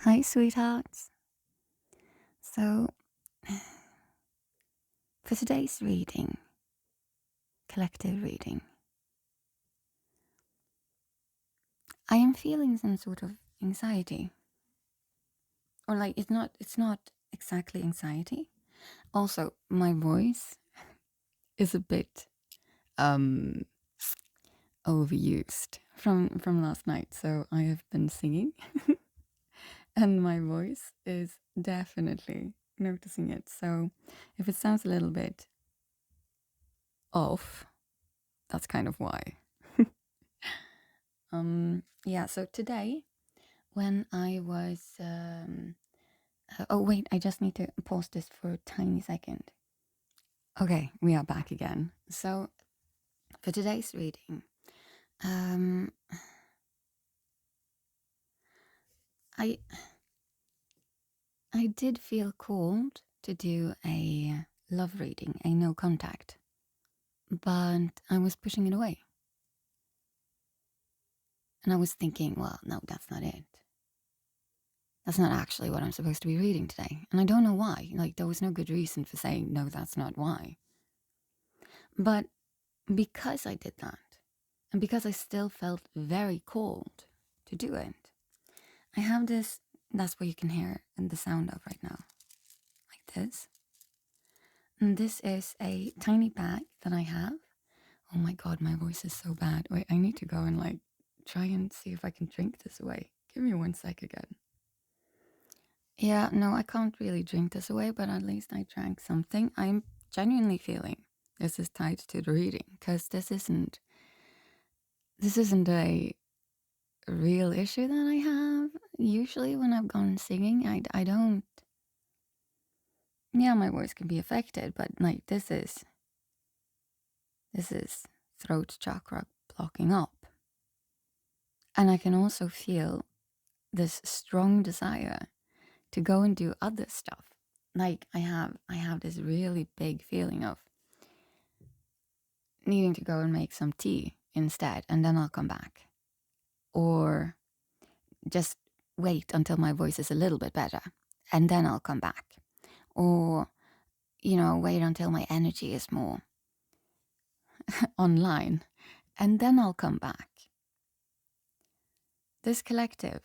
Hi, sweethearts. So, for today's reading, collective reading, I am feeling some sort of anxiety. Or like it's not exactly anxiety. Also, my voice is a bit um overused from last night, so I have been singing and my voice is definitely noticing it. So, if it sounds a little bit off, that's kind of why. Yeah, so today when I was oh wait, I just need to pause this for a tiny second. Okay, we are back again. So for today's reading, um I I did feel called to do a love reading, a no contact, but I was pushing it away. And I was thinking, well, no, that's not it. That's not actually what I'm supposed to be reading today. And I don't know why. Like, there was no good reason for saying, no, that's not why. But because I did that, and because I still felt very called to do it, I have this, that's what you can hear in the sound of right now, like this. And this is a tiny bag that I have. Oh my god, my voice is so bad. Wait, I need to go and like try and see if I can drink this away. Give me 1 sec again. Yeah, no, I can't really drink this away, but at least I drank something. I'm genuinely feeling this is tied to the reading because this isn't a real issue that I have. Usually when I've gone singing, I don't, yeah, my voice can be affected, but like this is throat chakra blocking up. And I can also feel this strong desire to go and do other stuff. Like I have this really big feeling of needing to go and make some tea instead, and then I'll come back. Or just wait until my voice is a little bit better, and then I'll come back. Or, wait until my energy is more online, and then I'll come back. This collective,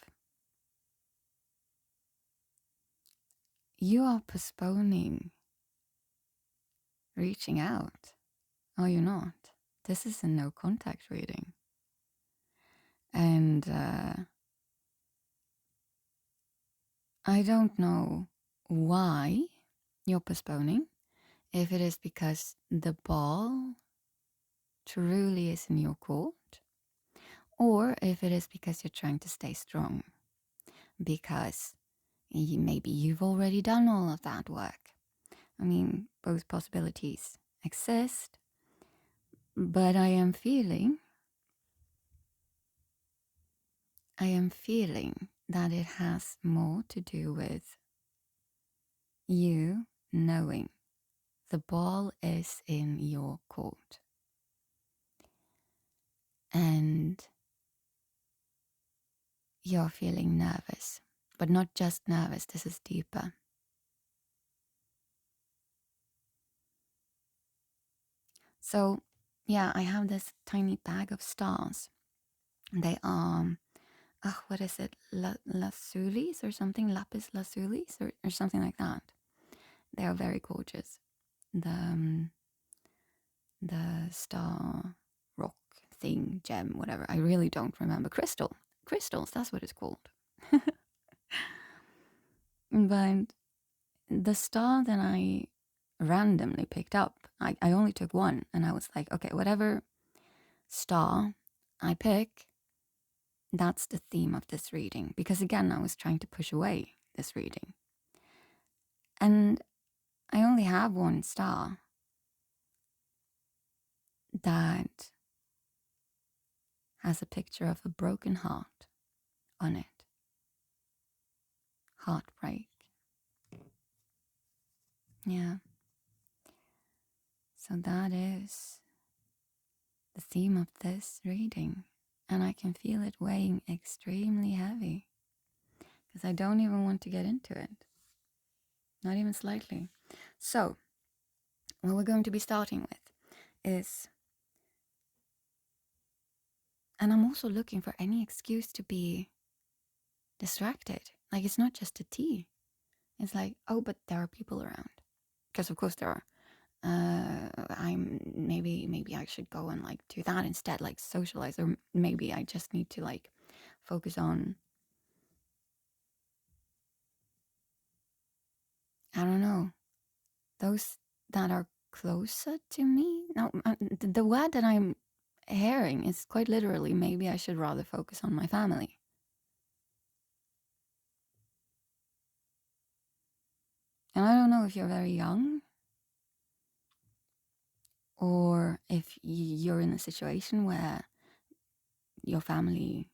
you are postponing reaching out. Are you not? This is a no contact reading. And I don't know why you're postponing. If it is because the ball truly is in your court, or if it is because you're trying to stay strong, because maybe you've already done all of that work. I mean, both possibilities exist, but I am feeling that it has more to do with you knowing the ball is in your court. And you're feeling nervous, but not just nervous, this is deeper. So, yeah, I have this tiny bag of stars. They are, what is it, lazulis or something, lapis lazulis or something like that. They are very gorgeous. The star rock thing, gem, whatever. I really don't remember. Crystals, that's what it's called. But the star that I randomly picked up, I only took one, and I was like, okay, whatever star I pick, that's the theme of this reading. Because again, I was trying to push away this reading. And I only have one star that has a picture of a broken heart on it. Heartbreak. Yeah. So that is the theme of this reading. And I can feel it weighing extremely heavy. because I don't even want to get into it. Not even slightly. So, what we're going to be starting with is, and I'm also looking for any excuse to be distracted. Like, it's not just a tea. It's like, oh, but there are people around. Because of course there are. I'm maybe I should go and like do that instead, like socialize, or maybe I just need to like focus on, I don't know, those that are closer to me. No, the word that I'm hearing is quite literally, maybe I should rather focus on my family. And I don't know if you're very young or if you're in a situation where your family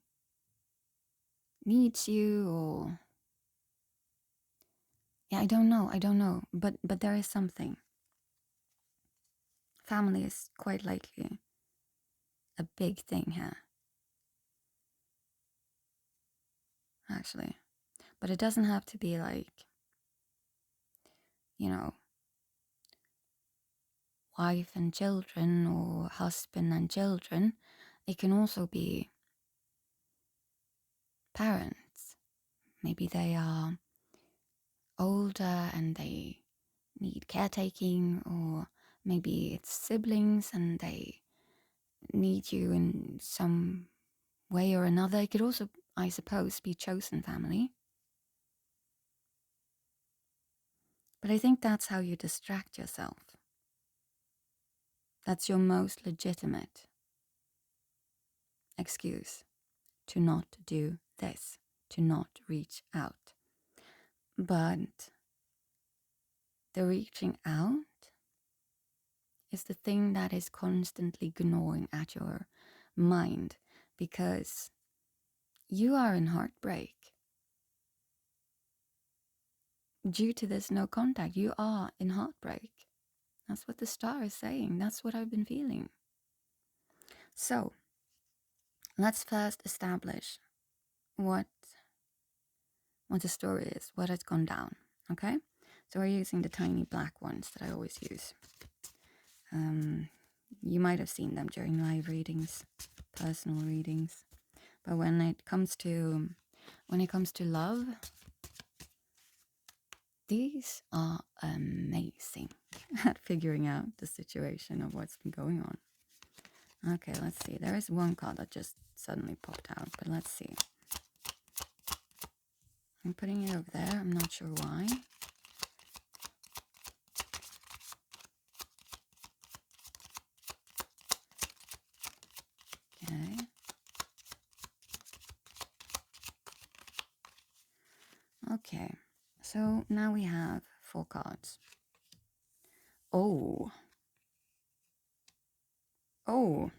needs you, or yeah, I don't know, but there is something. Family is quite likely a big thing here, actually. But it doesn't have to be like, you know, wife and children or husband and children. It can also be parents. Maybe they are older and they need caretaking, or maybe it's siblings and they need you in some way or another. It could also, I suppose, be chosen family. But I think that's how you distract yourself. That's your most legitimate excuse to not do this, to not reach out. But the reaching out is the thing that is constantly gnawing at your mind, because you are in heartbreak. Due to this no contact, you are in heartbreak. That's what the star is saying. That's what I've been feeling. So, let's first establish what the story is, what has gone down, okay? So we're using the tiny black ones that I always use. You might have seen them during live readings, personal readings. But when it comes to love, these are amazing at figuring out the situation of what's been going on. Okay, let's see. There is one card that just suddenly popped out, but let's see. I'm putting it over there. I'm not sure why. Okay. Okay. So now we have 4 cards. Oh. Oh.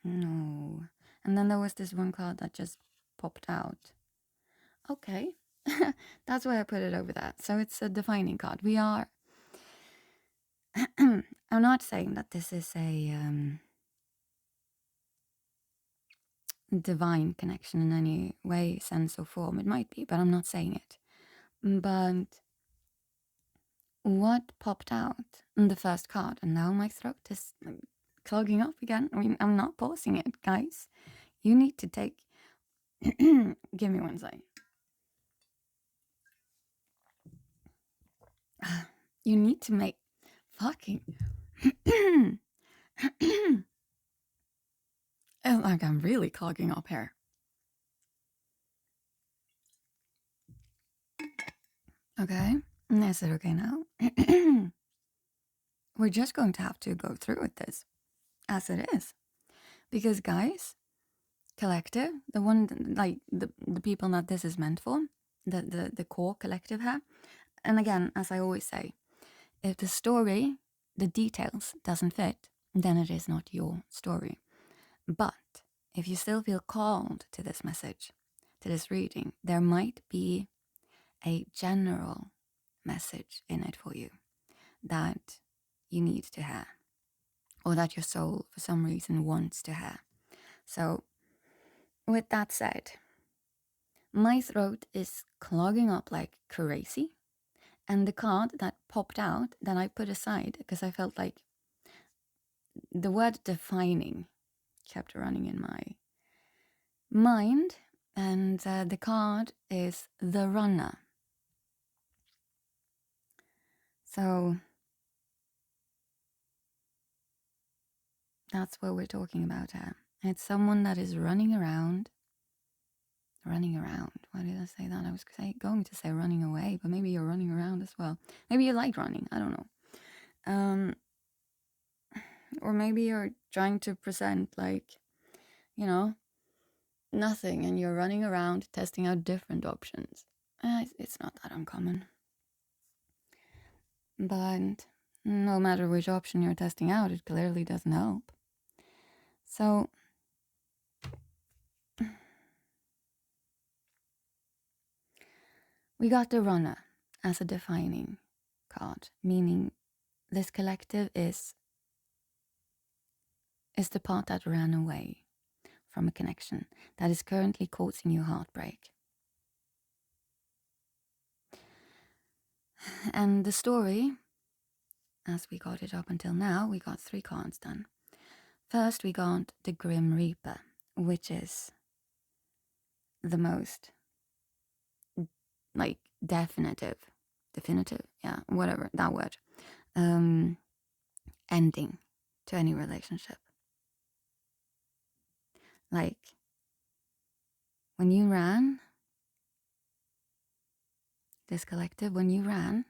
No. And then there was this one card that just popped out. Okay. That's why I put it over that. So it's a defining card. We are... I'm not saying that this is a divine connection in any way, sense, or form. It might be, but I'm not saying it. But what popped out in the first card, and now my throat is clogging up again. I mean, I'm not pausing it, guys. You need to take... Give me one second. You need to make fucking... It's like I'm really clogging up here. Okay, is it okay now? We're just going to have to go through with this as it is. Because guys, collective, the one, like the people that this is meant for, the core collective here. And again, as I always say, if the story, the details doesn't fit, then it is not your story. But if you still feel called to this message, to this reading, there might be a general message in it for you that you need to hear, or that your soul for some reason wants to hear. So with that said, My throat is clogging up like crazy. And the card that popped out that I put aside because I felt like the word defining kept running in my mind. And the card is the runner. So that's what we're talking about here. It's someone that is running around. Running around. Why did I say that? I was going to say running away, but maybe you're running around as well. Maybe you like running. I don't know. Or maybe you're trying to present like, nothing, and you're running around testing out different options. It's not that uncommon. But no matter which option you're testing out, it clearly doesn't help. So we got the runner as a defining card, meaning this collective is the part that ran away from a connection that is currently causing you heartbreak. And the story, as we got it up until now, we got 3 cards done. First, we got the Grim Reaper, which is the most, like, definitive, yeah, whatever, that word, ending to any relationship. Like, when you ran, this collective, when you ran,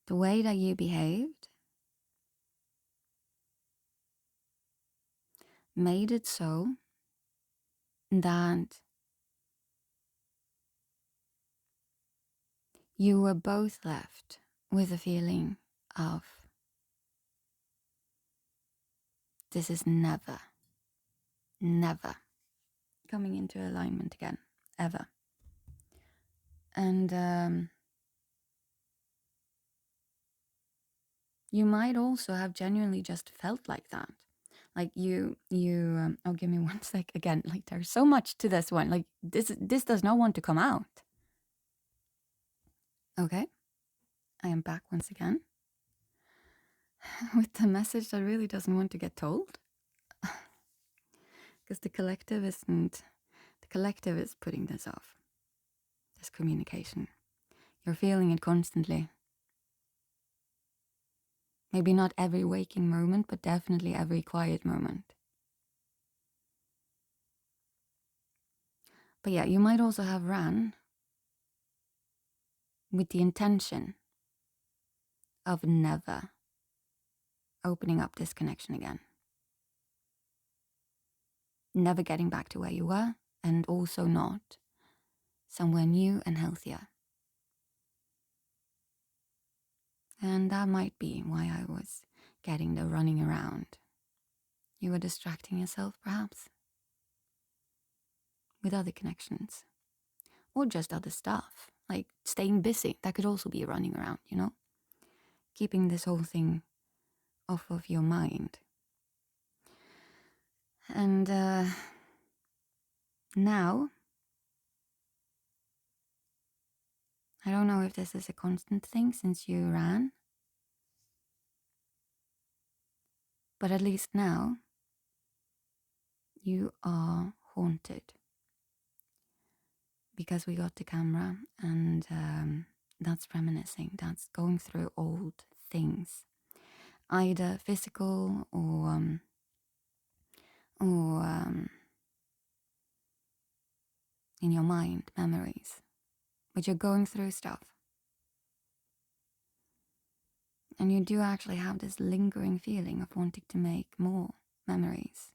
the way that you behaved made it so that you were both left with a feeling of this is never coming into alignment again, ever. And you might also have genuinely just felt like that. Like you oh, give me 1 sec again. Like, there's so much to this one. Like, this does not want to come out. Okay, I am back once again with the message that really doesn't want to get told. Because the collective is putting this off. This communication. You're feeling it constantly. Maybe not every waking moment, but definitely every quiet moment. But yeah, you might also have ran with the intention of never opening up this connection again. Never getting back to where you were, and also not somewhere new and healthier. And that might be why I was getting the running around. You were distracting yourself, perhaps, with other connections. Or just other stuff, like staying busy. That could also be running around, Keeping this whole thing off of your mind. And now, I don't know if this is a constant thing since you ran, but at least now, you are haunted. Because we got the camera, and that's reminiscing, that's going through old things, either physical or in your mind, memories, but you're going through stuff. And you do actually have this lingering feeling of wanting to make more memories,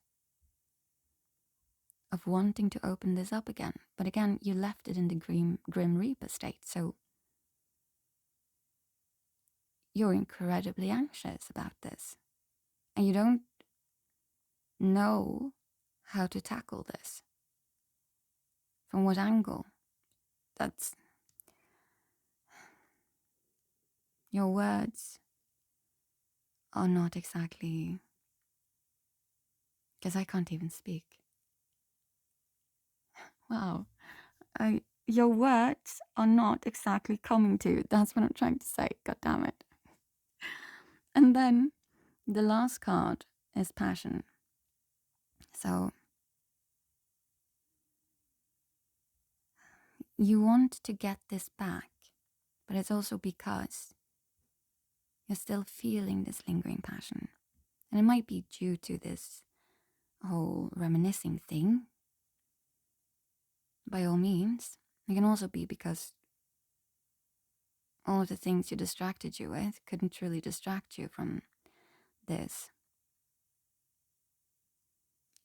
of wanting to open this up again. But again, you left it in the Grim Reaper state, so you're incredibly anxious about this. And you don't know how to tackle this. From what angle? That's your words are not exactly because I can't even speak. Wow. Your words are not exactly coming to. That's what I'm trying to say. God damn it. And then the last card is passion. So you want to get this back, but it's also because you're still feeling this lingering passion. And it might be due to this whole reminiscing thing, by all means. It can also be because all of the things you distracted you with couldn't truly distract you from this.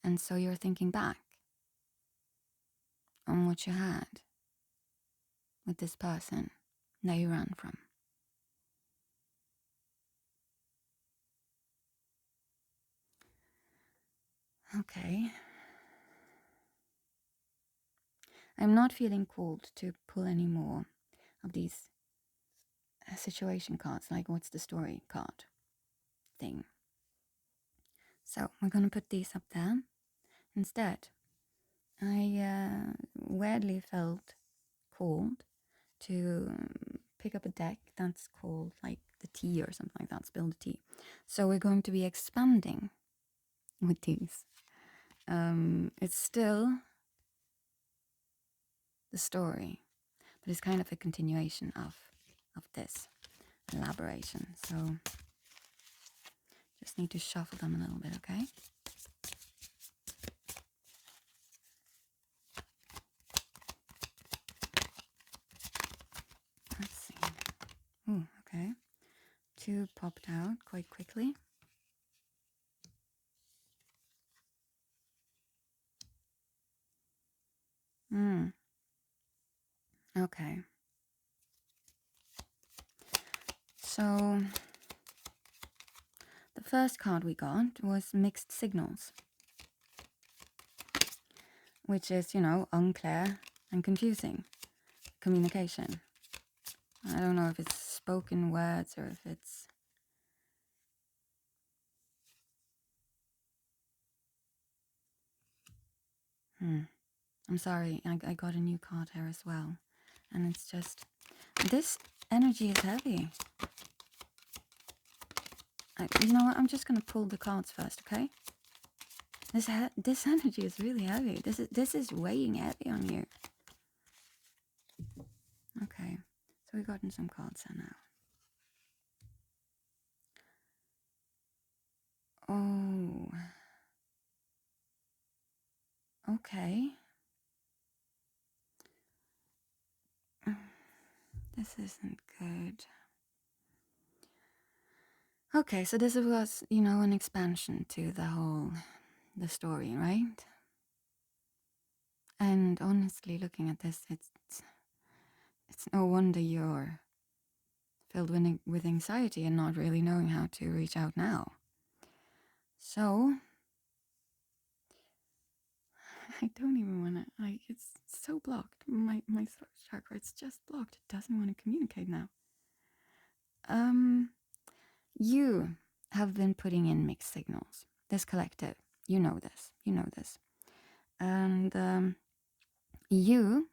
And so you're thinking back on what you had with this person that you ran from. Okay. I'm not feeling called to pull any more of these situation cards, like what's the story card thing. So we're going to put these up there. Instead, I weirdly felt called to pick up a deck that's called like the tea or something like that, spill the tea. So we're going to be expanding with these. It's still the story, but it's kind of a continuation of this elaboration. So just need to shuffle them a little bit, okay? Let's see. Oh, okay. 2 popped out quite quickly. Okay. So the first card we got was mixed signals, which is, unclear and confusing communication. I don't know if it's spoken words or if it's... I'm sorry, I got a new card here as well. And it's just... This energy is heavy. You know what? I'm just going to pull the cards first, okay? This energy is really heavy. This is weighing heavy on you. Okay, so we've gotten some cards here now. Oh. Okay. This isn't good. Okay, so this was, an expansion to the story, right? And honestly, looking at this, it's no wonder you're filled with anxiety and not really knowing how to reach out now. So, I don't even want to, it's so blocked. My throat chakra, it's just blocked. It doesn't want to communicate now. You have been putting in mixed signals. This collective, you know this. And you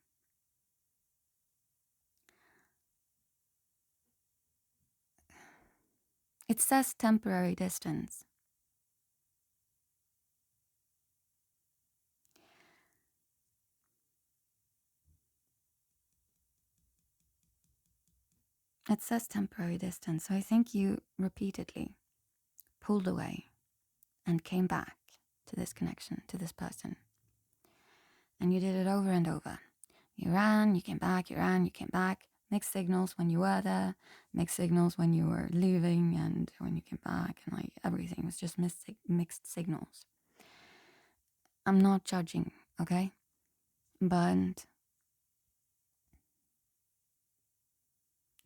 it says temporary distance. It says temporary distance. So I think you repeatedly pulled away and came back to this connection, to this person. And you did it over and over. You ran, you came back, you ran, you came back. Mixed signals when you were there, mixed signals when you were leaving and when you came back, and like everything was just mixed signals. I'm not judging, okay? But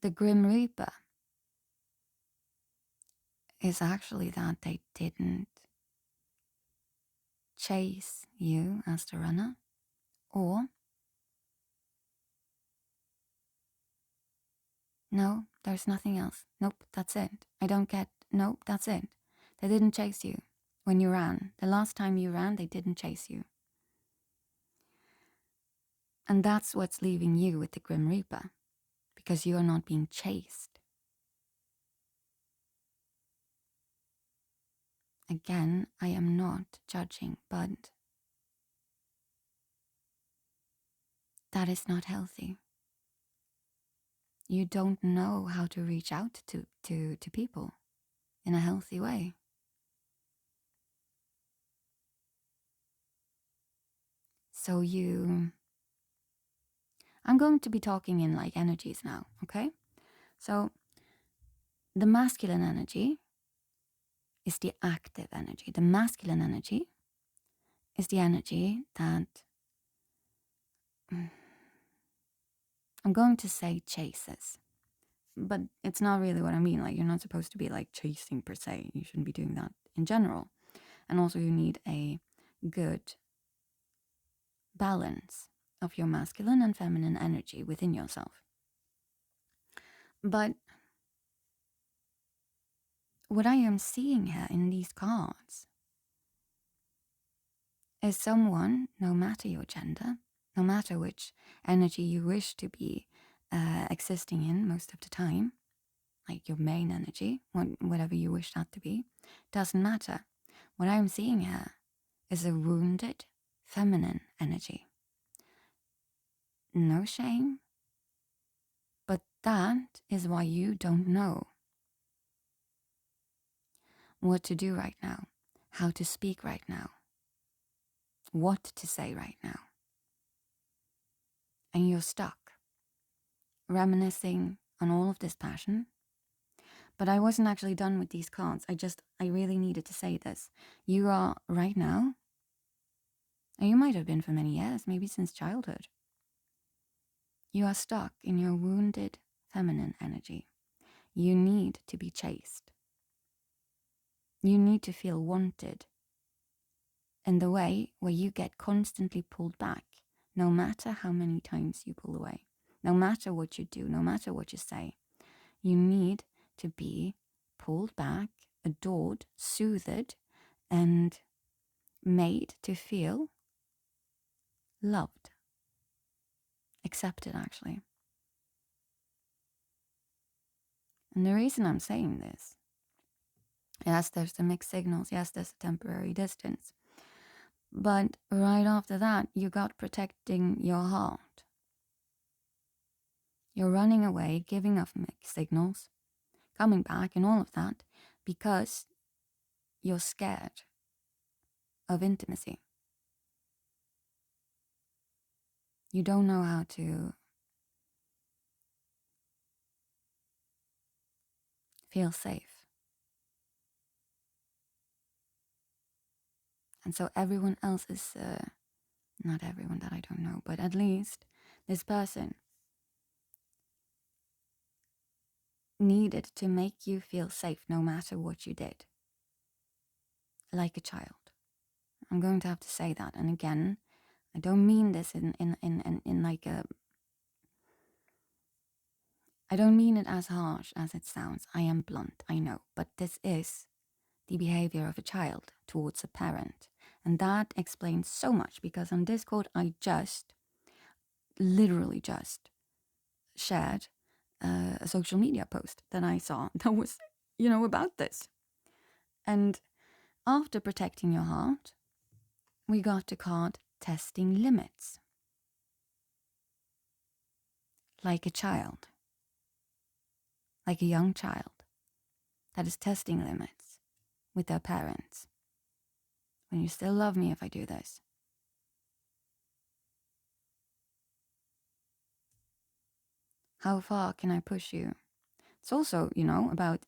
the Grim Reaper is actually that they didn't chase you as the runner, or no, there's nothing else. Nope, that's it. I don't get, nope, that's it. They didn't chase you when you ran. The last time you ran, they didn't chase you. And that's what's leaving you with the Grim Reaper, because you are not being chased. Again, I am not judging, but that is not healthy. You don't know how to reach out to people in a healthy way. So I'm going to be talking in like energies now, okay? So the masculine energy is the active energy. The masculine energy is the energy that I'm going to say chases. But it's not really what I mean. Like, you're not supposed to be like chasing per se. You shouldn't be doing that in general. And also you need a good balance of your masculine and feminine energy within yourself. But what I am seeing here in these cards is someone, no matter your gender, no matter which energy you wish to be existing in most of the time, like your main energy, whatever you wish that to be, doesn't matter. What I'm seeing here is a wounded feminine energy. No shame, but that is why you don't know what to do right now, how to speak right now, what to say right now. And you're stuck, reminiscing on all of this passion. But I wasn't actually done with these cards. I really needed to say this. You are right now, and you might have been for many years, maybe since childhood. You are stuck in your wounded feminine energy. You need to be chased. You need to feel wanted in the way where you get constantly pulled back, no matter how many times you pull away, no matter what you do, no matter what you say. You need to be pulled back, adored, soothed, and made to feel loved, accepted, actually. And the reason I'm saying this, yes, there's the mixed signals, yes, there's a temporary distance. But right after that, you got protecting your heart. You're running away, giving off mixed signals, coming back, and all of that because you're scared of intimacy. You don't know how to feel safe. And so everyone else is, not everyone that I don't know, but at least this person needed to make you feel safe no matter what you did. Like a child. I'm going to have to say that. And again, I don't mean this in like a... I don't mean it as harsh as it sounds. I am blunt, I know. But this is the behavior of a child towards a parent. And that explains so much, because on Discord, I literally just shared a social media post that I saw that was, about this. And after protecting your heart, we got the card testing limits. Like a child. Like a young child that is testing limits with their parents. Will you still love me if I do this? How far can I push you? It's also, about,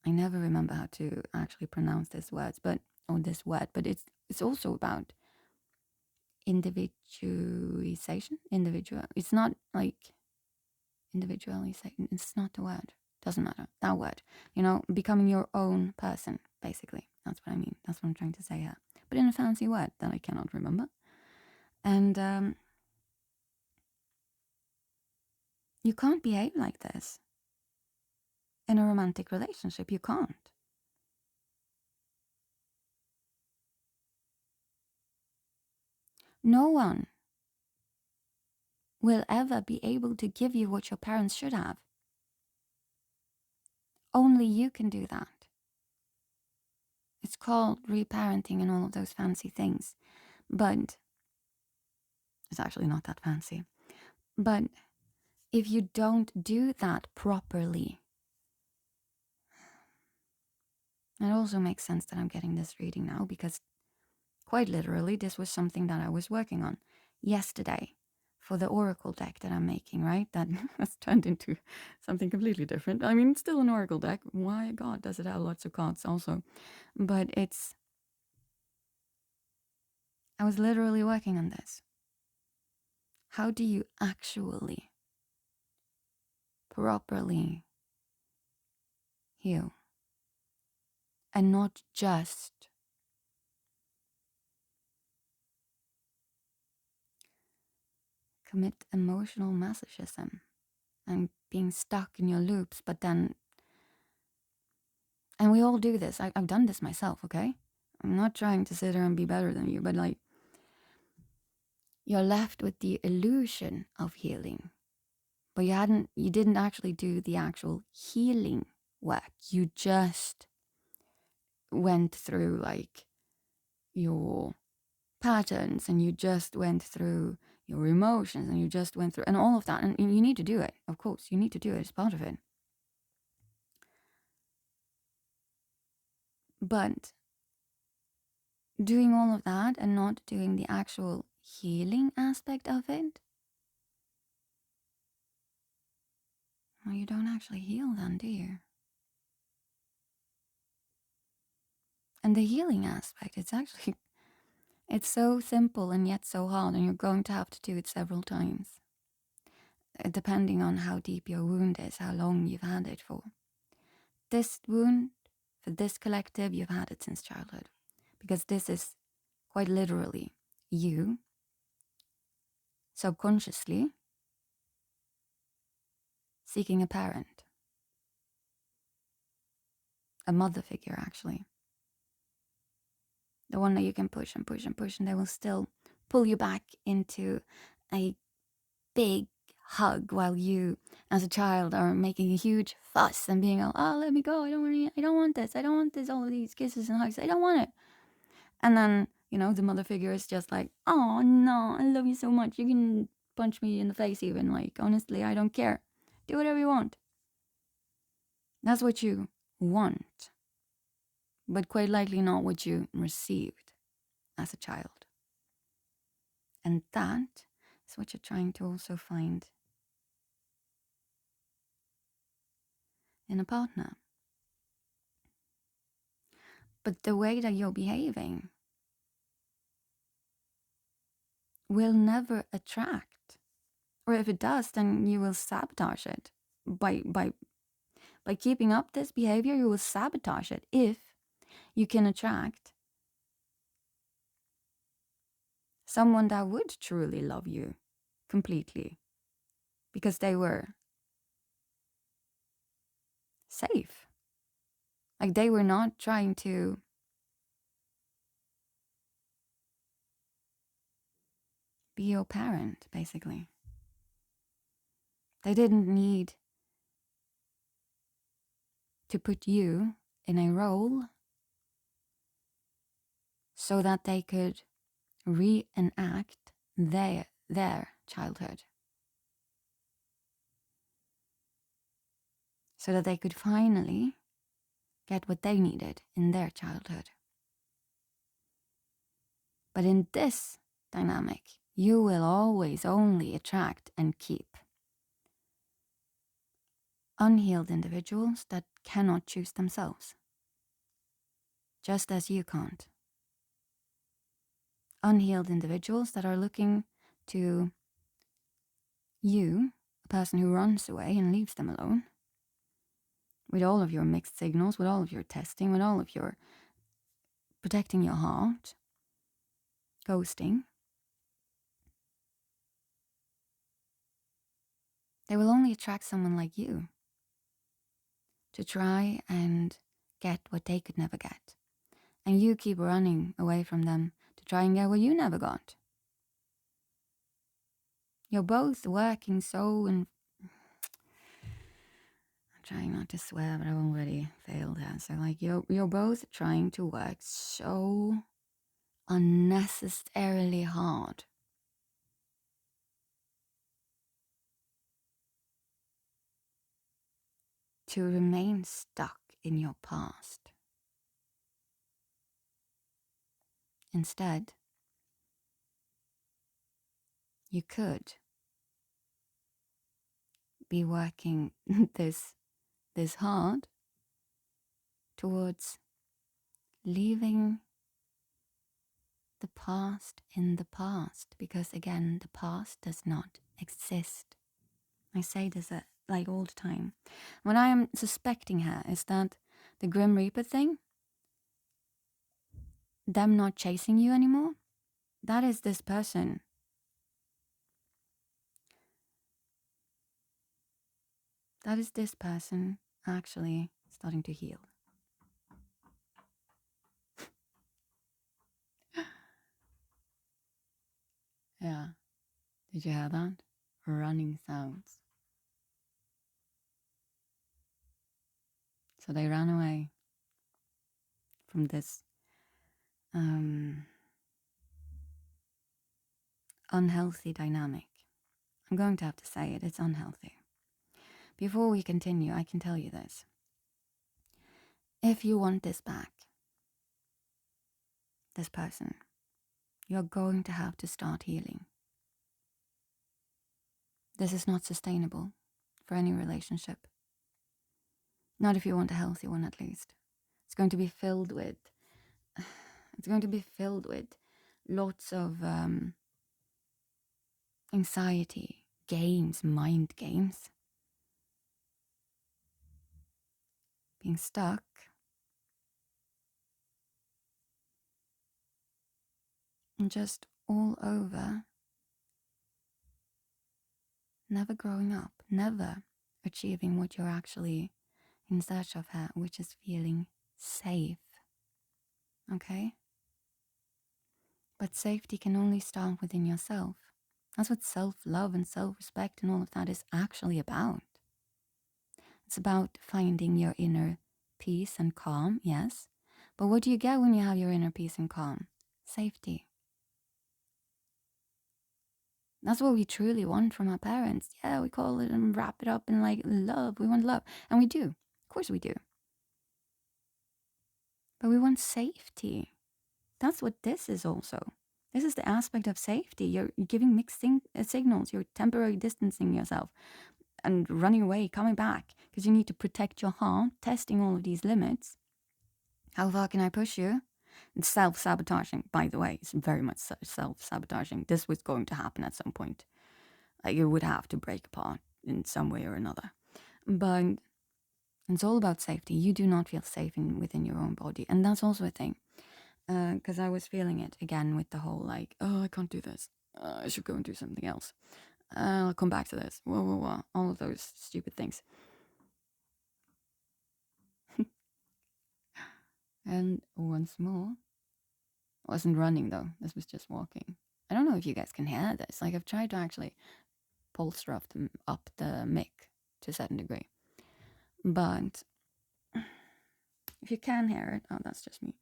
I never remember how to actually pronounce this word, but it's also about individualization. It's not like individualization. It's not the word. Doesn't matter. That word. Becoming your own person, basically. That's what I mean. That's what I'm trying to say here. But in a fancy word that I cannot remember. And you can't behave like this in a romantic relationship. You can't. No one will ever be able to give you what your parents should have. Only you can do that. It's called reparenting and all of those fancy things. But it's actually not that fancy. But if you don't do that properly, it also makes sense that I'm getting this reading now, because quite literally, this was something that I was working on yesterday for the oracle deck that I'm making, right? That has turned into something completely different. I mean, it's still an oracle deck. Why God does it have lots of cards also? But I was literally working on this. How do you actually properly heal? And not just commit emotional masochism and being stuck in your loops, but then, and we all do this. I've done this myself, okay? I'm not trying to sit there and be better than you, but like, you're left with the illusion of healing, but you didn't actually do the actual healing work. You just went through like your patterns, and you just went through your emotions, and you just went through and all of that. And you need to do it. Of course, you need to do it. It's part of it. But doing all of that and not doing the actual healing aspect of it, well, you don't actually heal then, do you? And the healing aspect, it's so simple and yet so hard, and you're going to have to do it several times, depending on how deep your wound is, how long you've had it for. This wound, for this collective, you've had it since childhood, because this is quite literally you subconsciously seeking a parent, a mother figure, actually. The one that you can push and push and push, and they will still pull you back into a big hug while you, as a child, are making a huge fuss and being all, oh, let me go, I don't want this, all of these kisses and hugs, I don't want it. And then, the mother figure is just like, oh no, I love you so much, you can punch me in the face even, like, honestly, I don't care, do whatever you want. That's what you want, but quite likely not what you received as a child. And that is what you're trying to also find in a partner. But the way that you're behaving will never attract. Or if it does, then you will sabotage it. By keeping up this behavior, you will sabotage it if you can attract someone that would truly love you completely, because they were safe. Like, they were not trying to be your parent, basically. They didn't need to put you in a role so that they could reenact their childhood, so that they could finally get what they needed in their childhood. But in this dynamic, you will always only attract and keep unhealed individuals that cannot choose themselves, just as you can't. Unhealed individuals that are looking to you, a person who runs away and leaves them alone, with all of your mixed signals, with all of your testing, with all of your protecting your heart, ghosting. They will only attract someone like you to try and get what they could never get. And you keep running away from them to try and get what you never got. You're both working so, and I'm trying not to swear, but I've already failed here. So like you're both trying to work so unnecessarily hard to remain stuck in your past. Instead, you could be working this hard towards leaving the past in the past, because again, the past does not exist. I say this like all the time. What I am suspecting here is that the Grim Reaper thing, them not chasing you anymore, that is this person. That is this person actually starting to heal. Yeah. Did you hear that? Running sounds. So they ran away from this unhealthy dynamic. I'm going to have to say it, it's unhealthy. Before we continue, I can tell you this. If you want this back, this person, you're going to have to start healing. This is not sustainable for any relationship. Not if you want a healthy one, at least. It's going to be filled with lots of anxiety, games, mind games. Being stuck. And just all over. Never growing up, never achieving what you're actually in search of here, which is feeling safe. Okay? But safety can only start within yourself. That's what self-love and self-respect and all of that is actually about. It's about finding your inner peace and calm, yes. But what do you get when you have your inner peace and calm? Safety. That's what we truly want from our parents. Yeah, we call it and wrap it up in like love. We want love. And we do. Of course we do. But we want safety. That's what this is also. This is the aspect of safety. You're giving mixed signals. You're temporarily distancing yourself and running away, coming back, because you need to protect your heart, testing all of these limits. How far can I push you? It's self-sabotaging, by the way. It's very much self-sabotaging. This was going to happen at some point. You would have to break apart in some way or another. But it's all about safety. You do not feel safe within your own body. And that's also a thing. Because I was feeling it again with the whole like, oh, I can't do this. I should go and do something else. I'll come back to this. Whoa. All of those stupid things. And once more, I wasn't running though. This was just walking. I don't know if you guys can hear this. Like I've tried to actually bolster up the mic to a certain degree. But if you can hear it, oh, that's just me.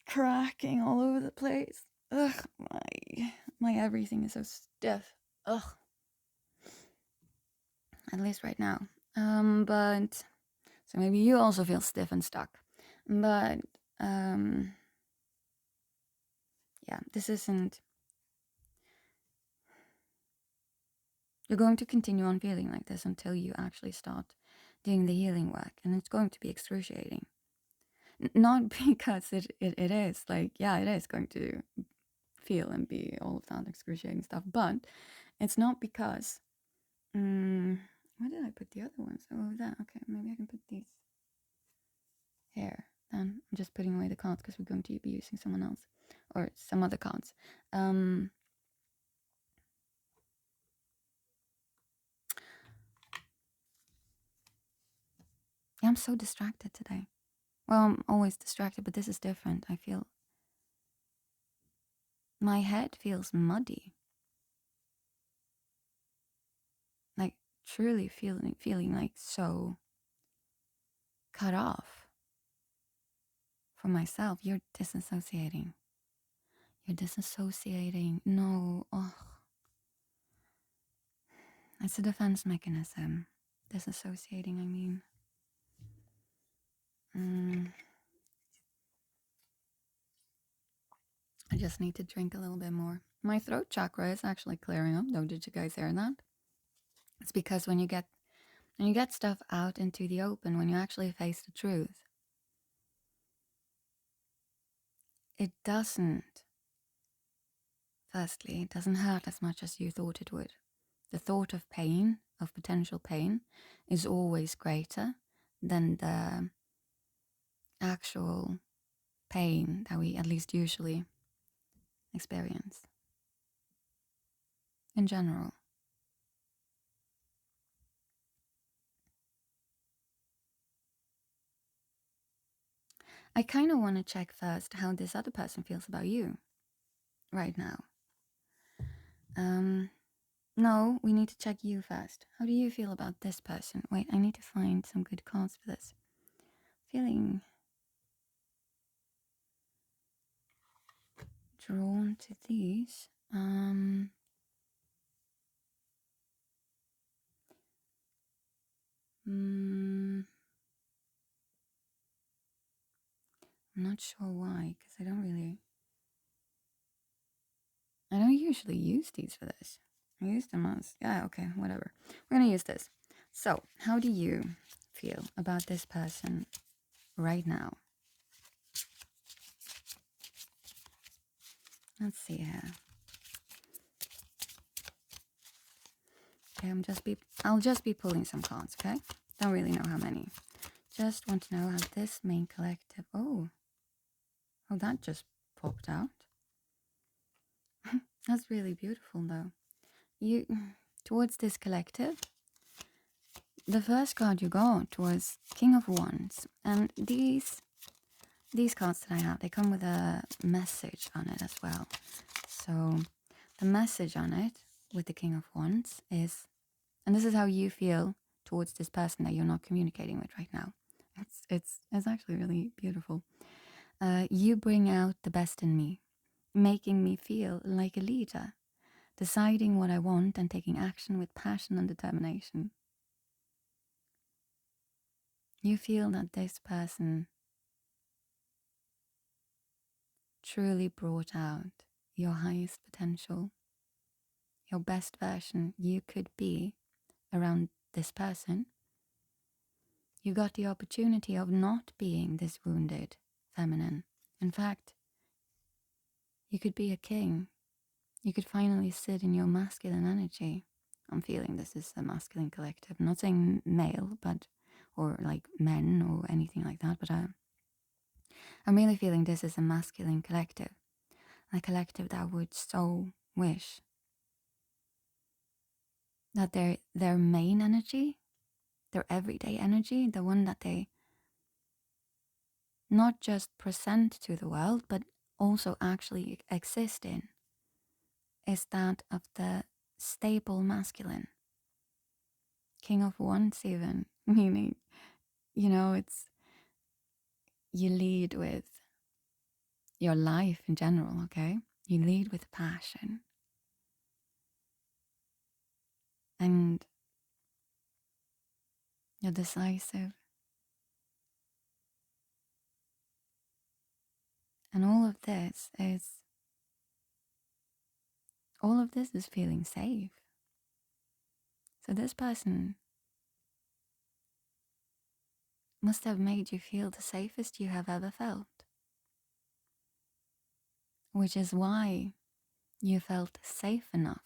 Cracking all over the place. Ugh, my everything is so stiff. Ugh. At least right now. But so maybe you also feel stiff and stuck. But yeah, this isn't. You're going to continue on feeling like this until you actually start doing the healing work, and it's going to be excruciating. Not because it is like, yeah, it is going to feel and be all of that excruciating stuff, but it's not because where did I put the other ones? Oh, over there. Okay, maybe I can put these here. Then I'm just putting away the cards because we're going to be using someone else or some other cards. Yeah, I'm so distracted today. Well, I'm always distracted, but this is different. I feel my head feels muddy. Like truly feeling like so cut off from myself. You're disassociating. You're disassociating. No. Oh. It's a defense mechanism. Disassociating, I mean. I just need to drink a little bit more. My throat chakra is actually clearing up though. Did you guys hear that? It's because when you get stuff out into the open, when you actually face the truth, it doesn't, firstly, it doesn't hurt as much as you thought it would. The thought of pain, of potential pain, is always greater than the actual pain that we at least usually experience in general. I kind of want to check first how this other person feels about you right now. No, we need to check you first. How do you feel about this person? Wait, I need to find some good cards for this. Feeling drawn to these. I'm not sure why, because I don't usually use these for this. I use them as, yeah, okay, whatever. We're gonna use this. So, how do you feel about this person right now? Let's see here. Okay, I'll just be pulling some cards, okay? Don't really know how many. Just want to know how this main collective. Oh, that just popped out. That's really beautiful, though. You towards this collective. The first card you got was King of Wands, and these cards that I have, they come with a message on it as well. So the message on it with the King of Wands is, and this is how you feel towards this person that you're not communicating with right now. It's actually really beautiful. You bring out the best in me, making me feel like a leader, deciding what I want and taking action with passion and determination. You feel that this person truly brought out your highest potential, your best version you could be around this person. You got the opportunity of not being this wounded feminine. In fact, you could be a king. You could finally sit in your masculine energy. I'm feeling this is a masculine collective. I'm not saying male, or like men or anything like that, but I'm really feeling this is a masculine collective. A collective that would so wish that their main energy, their everyday energy, the one that they not just present to the world, but also actually exist in, is that of the stable masculine. King of Wands even, meaning, it's, you lead with your life in general, okay? You lead with passion. And you're decisive. And all of this is feeling safe. So this person must have made you feel the safest you have ever felt. Which is why you felt safe enough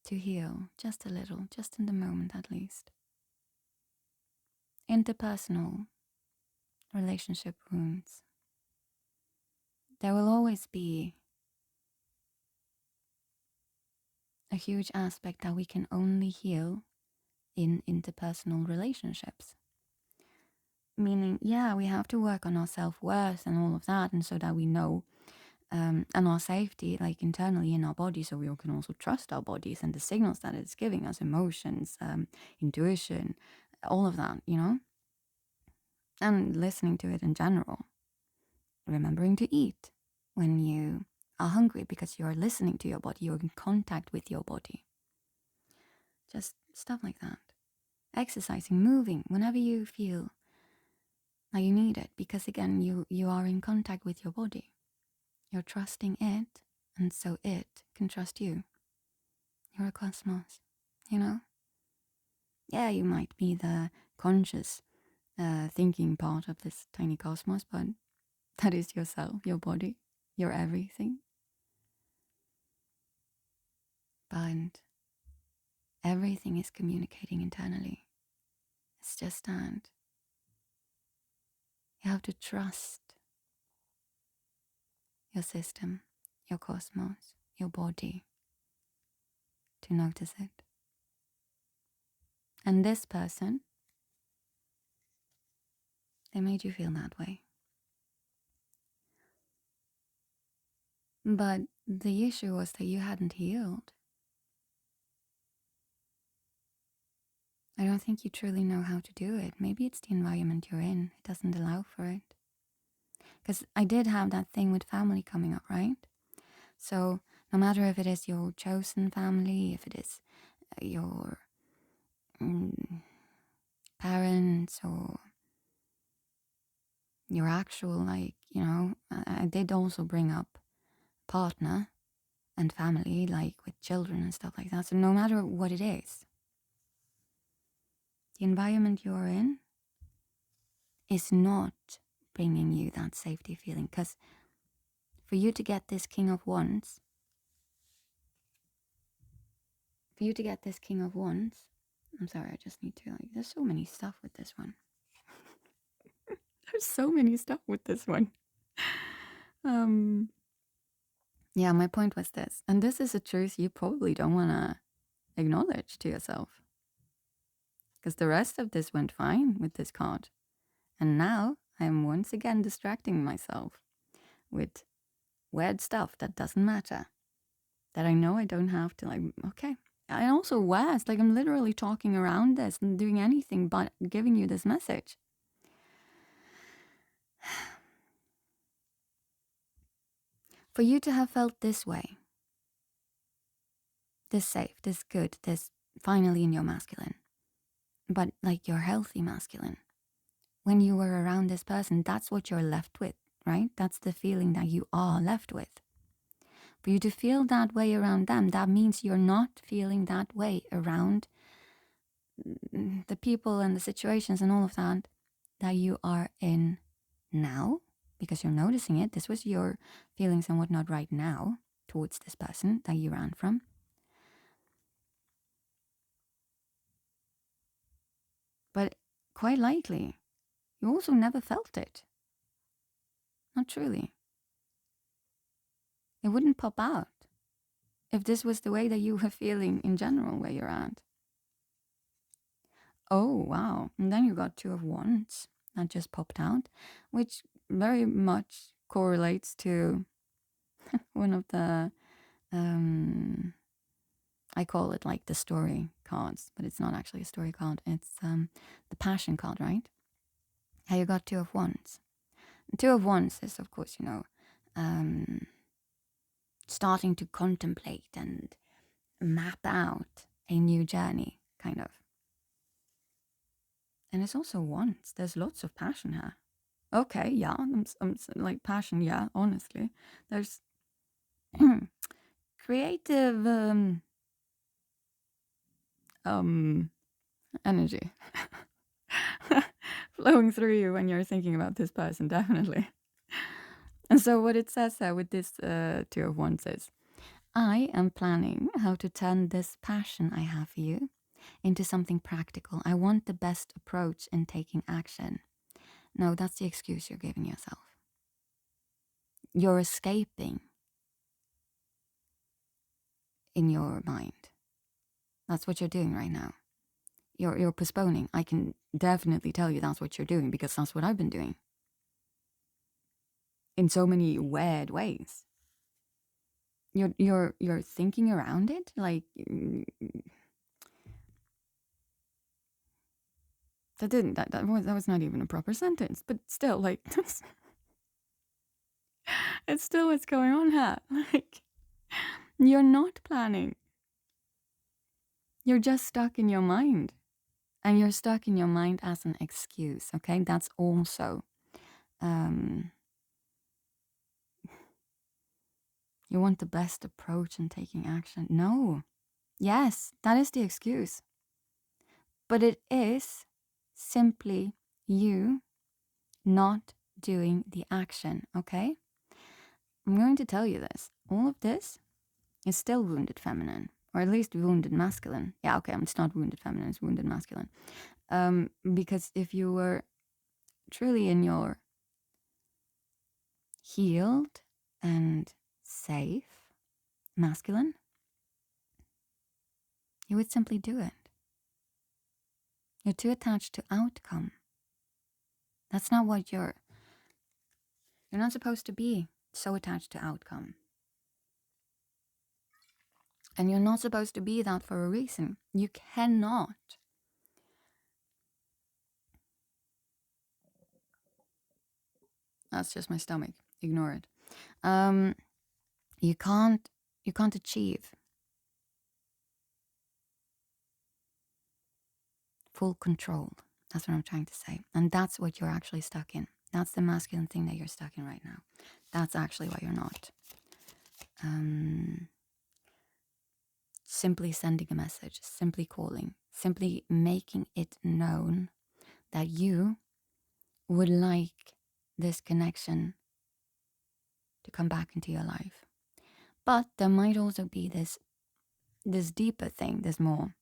to heal just a little, just in the moment at least. Interpersonal relationship wounds. There will always be a huge aspect that we can only heal in interpersonal relationships. Meaning, yeah, we have to work on our self-worth and all of that, and so that we know and our safety, like internally in our body, so we can also trust our bodies and the signals that it's giving us, emotions, intuition, all of that, and listening to it in general. Remembering to eat when you are hungry because you are listening to your body, you're in contact with your body. Just stuff like that. Exercising, moving whenever you feel like you need it, because again, you are in contact with your body. You're trusting it, and so it can trust you. You're a cosmos, Yeah, you might be the conscious thinking part of this tiny cosmos, but that is yourself, your body, your everything. But everything is communicating internally. It's just that you have to trust your system, your cosmos, your body to notice it. And this person, they made you feel that way. But the issue was that you hadn't healed. I don't think you truly know how to do it. Maybe it's the environment you're in. It doesn't allow for it. Because I did have that thing with family coming up, right? So no matter if it is your chosen family, if it is your parents or your actual, I did also bring up partner and family, like with children and stuff like that. So no matter what it is, the environment you're in is not bringing you that safety feeling. Because for you to get this King of Wands, I'm sorry, I just need to, there's so many stuff with this one. There's so many stuff with this one. Yeah, my point was this, and this is a truth you probably don't want to acknowledge to yourself. Because the rest of this went fine with this card. And now I'm once again distracting myself with weird stuff that doesn't matter. That I know I don't have to, okay. I also worse, I'm literally talking around this and doing anything but giving you this message. For you to have felt this way, this safe, this good, this finally in your masculine, but your healthy masculine, when you were around this person, that's what you're left with, right? That's the feeling that you are left with. For you to feel that way around them, that means you're not feeling that way around the people and the situations and all of that you are in now, because you're noticing it. This was your feelings and whatnot right now towards this person that you ran from. But quite likely, you also never felt it. Not truly. It wouldn't pop out if this was the way that you were feeling in general where you're at. Oh, wow. And then you got Two of Wands that just popped out, which very much correlates to one of the, I call it the story cards, but it's not actually a story card. It's the passion card, right? How you got Two of Wands. And Two of Wands is, of course, starting to contemplate and map out a new journey, kind of. And it's also Wands. There's lots of passion here. Okay, yeah, I'm passion, yeah, honestly. There's creative energy flowing through you when you're thinking about this person, definitely. And so what it says with this Two of Wands is, I am planning how to turn this passion I have for you into something practical. I want the best approach in taking action. No, that's the excuse you're giving yourself. You're escaping in your mind. That's what you're doing right now. You're postponing. I can definitely tell you that's what you're doing, because that's what I've been doing. In so many weird ways. You're thinking around it, like that was not even a proper sentence, but still, like it's still what's going on here. Like you're not planning. You're just stuck in your mind. And you're stuck in your mind as an excuse, okay? That's also you want the best approach in taking action. No. Yes, that is the excuse. But it is simply you not doing the action, okay? I'm going to tell you this. All of this is still wounded feminine, or at least wounded masculine. Yeah, okay, it's not wounded feminine, it's wounded masculine. Because if you were truly in your healed and safe masculine, you would simply do it. You're too attached to outcome. That's not what you're not supposed to be so attached to outcome. And you're not supposed to be that for a reason. You cannot. That's just my stomach. Ignore it. You can't achieve full control. That's what I'm trying to say. And that's what you're actually stuck in. That's the masculine thing that you're stuck in right now. That's actually why you're not. Simply sending a message, simply calling, simply making it known that you would like this connection to come back into your life. But there might also be this deeper thing, this more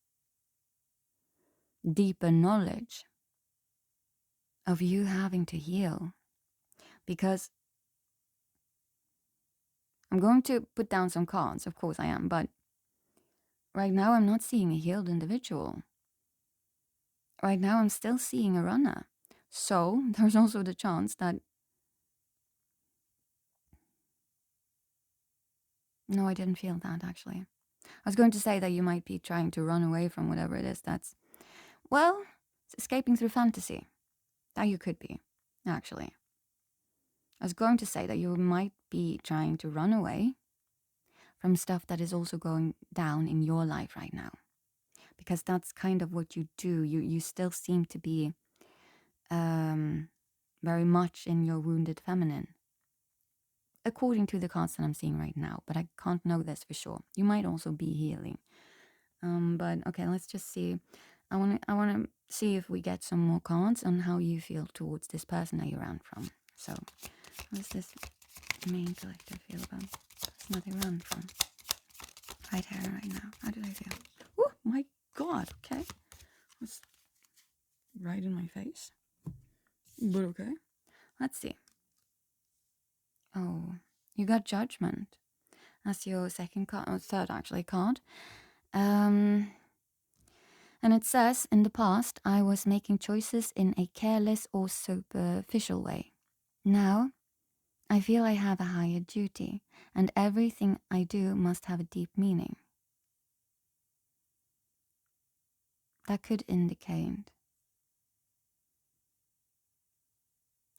deeper knowledge of you having to heal. Because I'm going to put down some cards, of course I am, but right now I'm not seeing a healed individual. Right now I'm still seeing a runner. So there's also the chance that no, I didn't feel that actually. I was going to say that you might be trying to run away from whatever it is that's, well, it's escaping through fantasy. That you could be, actually. I was going to say that you might be trying to run away from stuff that is also going down in your life right now. Because that's kind of what you do. You still seem to be very much in your wounded feminine. According to the cards that I'm seeing right now, but I can't know this for sure. You might also be healing. But okay, let's just see. I wanna see if we get some more cards on how you feel towards this person that you ran from. So, how does this main collector feel about the person that they ran from? Right here, right now. How do they feel? Oh my god! Okay, that's right in my face. But okay, let's see. Oh, you got judgment. That's your second card, or third actually card. And it says, in the past, I was making choices in a careless or superficial way. Now, I feel I have a higher duty, and everything I do must have a deep meaning. That could indicate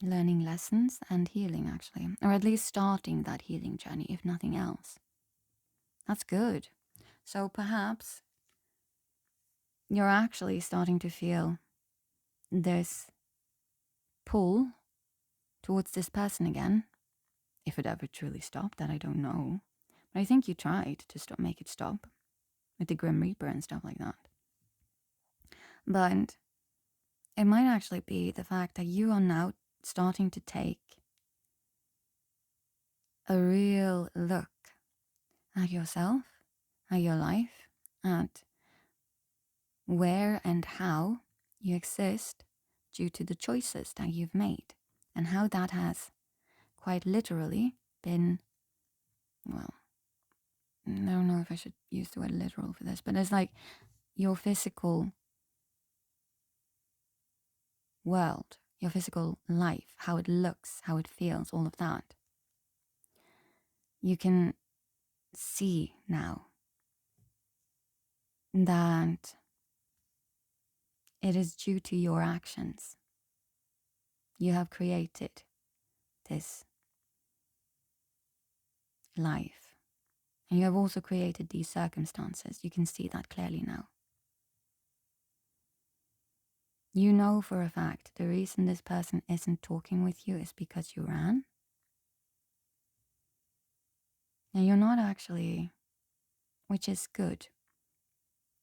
learning lessons and healing, actually, or at least starting that healing journey, if nothing else. That's good. So perhaps you're actually starting to feel this pull towards this person again. If it ever truly stopped, that I don't know. But I think you tried to make it stop with the Grim Reaper and stuff like that. But it might actually be the fact that you are now starting to take a real look at yourself, at your life, at where and how you exist due to the choices that you've made, and how that has quite literally been, well, I don't know if I should use the word literal for this, but it's like your physical world, your physical life, how it looks, how it feels, all of that. You can see now that it is due to your actions. You have created this life. And you have also created these circumstances. You can see that clearly now. You know for a fact the reason this person isn't talking with you is because you ran. And you're not actually, which is good.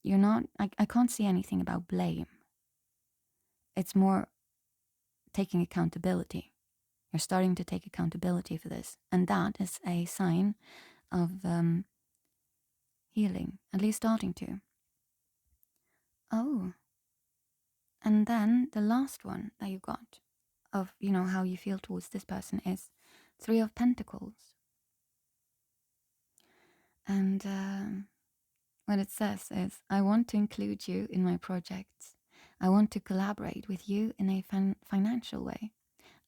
You're not, I can't see anything about blame. It's more taking accountability. You're starting to take accountability for this. And that is a sign of healing, at least starting to. Oh. And then the last one that you got of, how you feel towards this person is Three of Pentacles. And what it says is, I want to include you in my projects. I want to collaborate with you in a financial way.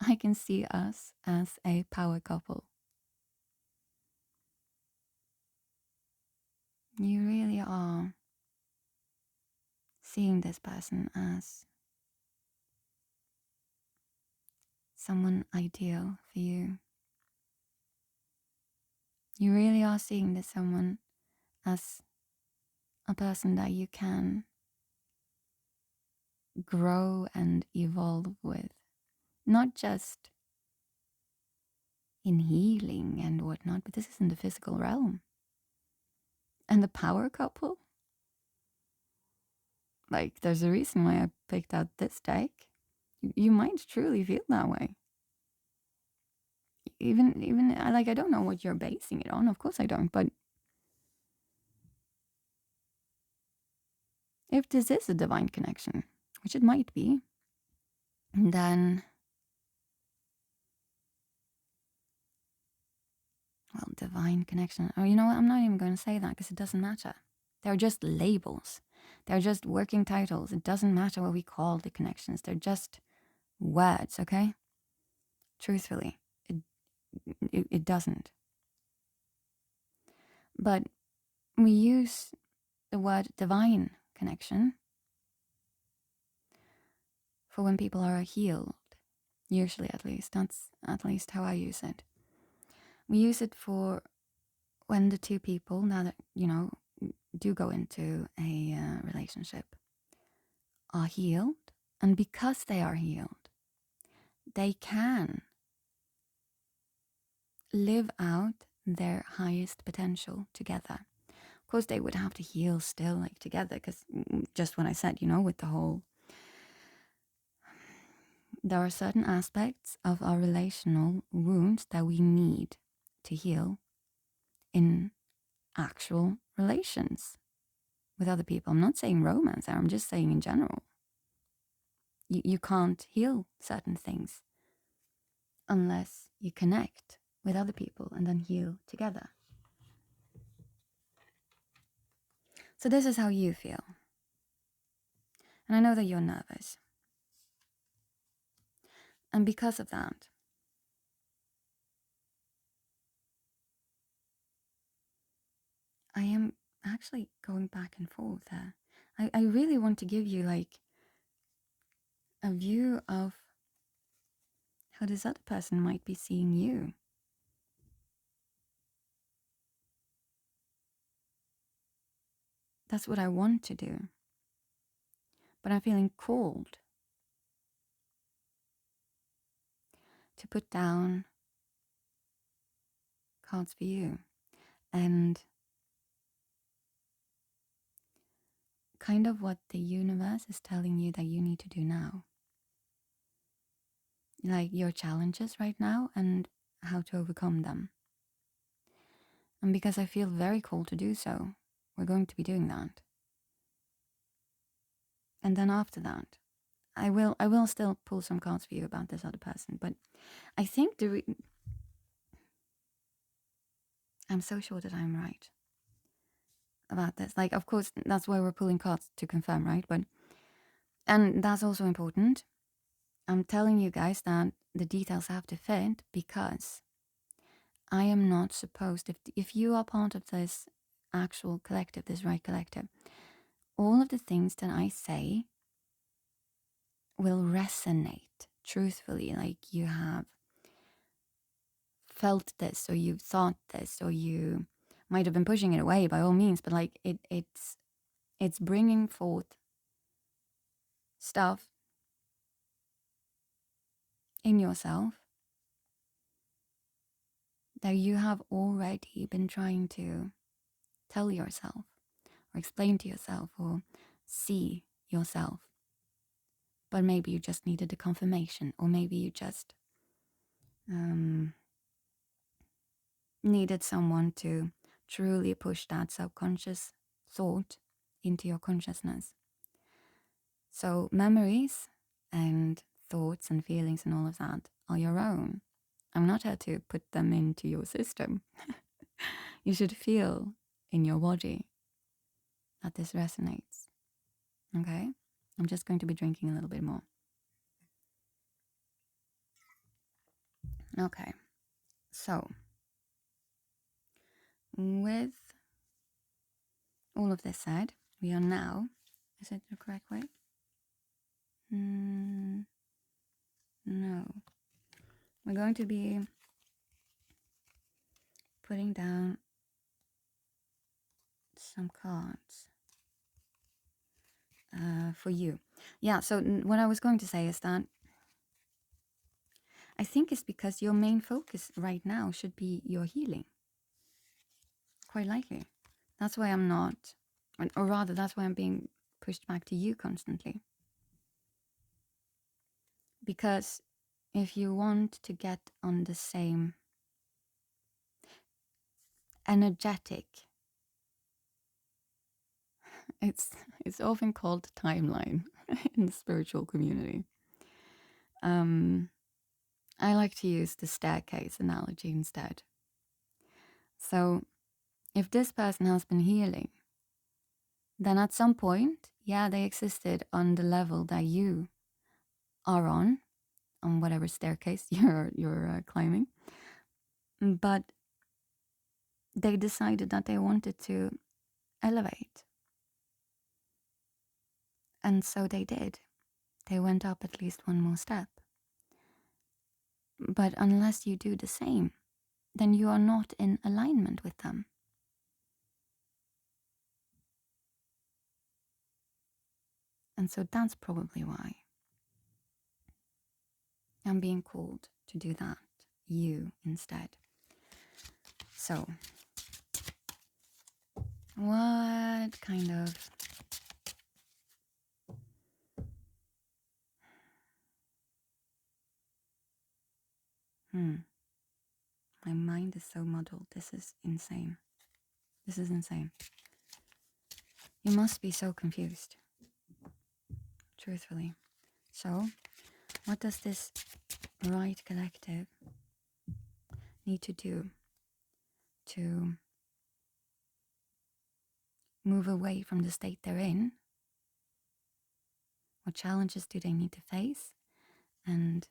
I can see us as a power couple. You really are seeing this person as someone ideal for you. You really are seeing this someone as a person that you can grow and evolve with, not just in healing and whatnot, but this is in the physical realm. And the power couple, like, there's a reason why I picked out this deck. You might truly feel that way. Even like, I don't know what you're basing it on. Of course I don't. But if this is a divine connection, which it might be, then, well, divine connection. Oh, you know what? I'm not even going to say that because it doesn't matter. They're just labels. They're just working titles. It doesn't matter what we call the connections. They're just words, okay? Truthfully, it doesn't. But we use the word divine connection for when people are healed. Usually, at least. That's at least how I use it. We use it for when the two people, now that, do go into a relationship, are healed. And because they are healed, they can live out their highest potential together. Of course, they would have to heal still, like, together, because just what I said, with the whole, there are certain aspects of our relational wounds that we need to heal in actual relations with other people. I'm not saying romance, I'm just saying in general. You can't heal certain things unless you connect with other people and then heal together. So this is how you feel. And I know that you're nervous. And because of that, I am actually going back and forth there. I really want to give you, like, a view of how this other person might be seeing you. That's what I want to do. But I'm feeling called to put down cards for you. And kind of what the universe is telling you that you need to do now. Like, your challenges right now and how to overcome them. And because I feel very called to do so, we're going to be doing that. And then after that, I will still pull some cards for you about this other person. But I think I'm so sure that I'm right about this. Like, of course, that's why we're pulling cards to confirm, right? And that's also important. I'm telling you guys that the details have to fit because I am not supposed, if you are part of this actual collective, this right collective, all of the things that I say will resonate truthfully, like you have felt this or you've thought this or you might have been pushing it away by all means, but like it's bringing forth stuff in yourself that you have already been trying to tell yourself or explain to yourself or see yourself. But maybe you just needed a confirmation, or maybe you just needed someone to truly push that subconscious thought into your consciousness. So memories and thoughts and feelings and all of that are your own. I'm not here to put them into your system. You should feel in your body that this resonates. Okay? I'm just going to be drinking a little bit more. Okay. So, with all of this said, we are now, is it the correct way? No. We're going to be putting down some cards for you. Yeah, so what I was going to say is that I think it's because your main focus right now should be your healing. Quite likely. That's why I'm not, or rather, that's why I'm being pushed back to you constantly. Because if you want to get on the same energetic, it's often called timeline in the spiritual community. I like to use the staircase analogy instead. So if this person has been healing, then at some point, yeah, they existed on the level that you are on whatever staircase you're climbing. But they decided that they wanted to elevate. And so they did. They went up at least one more step. But unless you do the same, then you are not in alignment with them. And so that's probably why I'm being called to do that, you instead. So, what kind of my mind is so muddled. This is insane. This is insane. You must be so confused. Truthfully. So, what does this right collective need to do to move away from the state they're in? What challenges do they need to face? And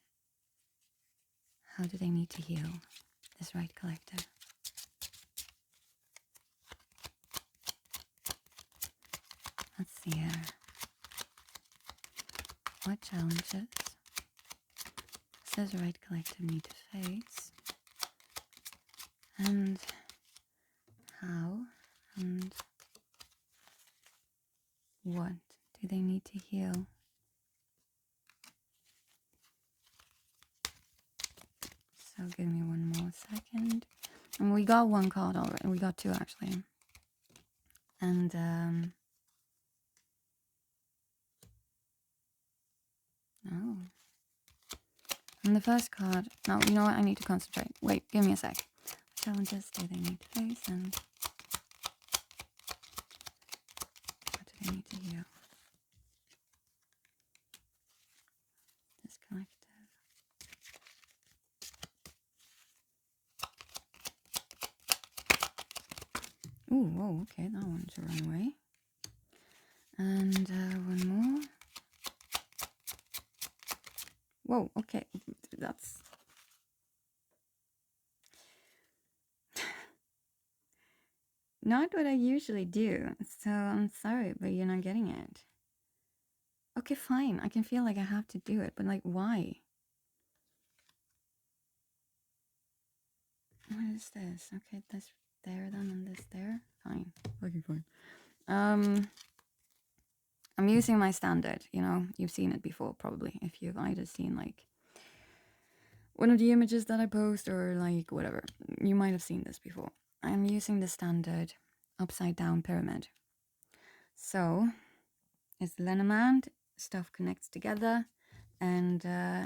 how do they need to heal this right collective? Let's see here. What challenges does the right collective need to face? And how and what do they need to heal? So give me one more second. And we got one card already. We got two actually. And oh. And the first card, no, you know what? I need to concentrate. Wait, give me a sec. What challenges do they need to face and what do they need to heal? This collective. Ooh, whoa, okay, that one's a runaway. And one more. Whoa, okay, that's... not what I usually do. So I'm sorry, but you're not getting it. Okay, fine. I can feel like I have to do it, but like, why? What is this? Okay, this there then and this there. Fine. Okay, fine. I'm using my standard, you know, you've seen it before probably. If you've either seen like one of the images that I post or like whatever, you might have seen this before. I'm using the standard upside down pyramid. So it's Lenormand, stuff connects together, and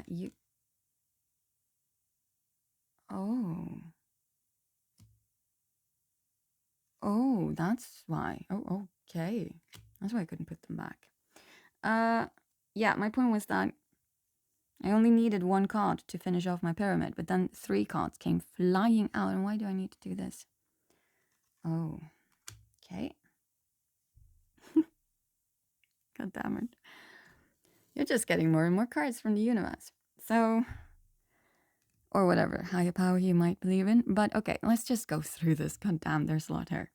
you. Oh, that's why. Oh, okay. That's why I couldn't put them back. Yeah, my point was that I only needed one card to finish off my pyramid, but then 3 cards came flying out. And why do I need to do this? Oh, okay. God damn it. You're just getting more and more cards from the universe. So, or whatever higher power you might believe in. But okay, let's just go through this. God damn, there's a lot here.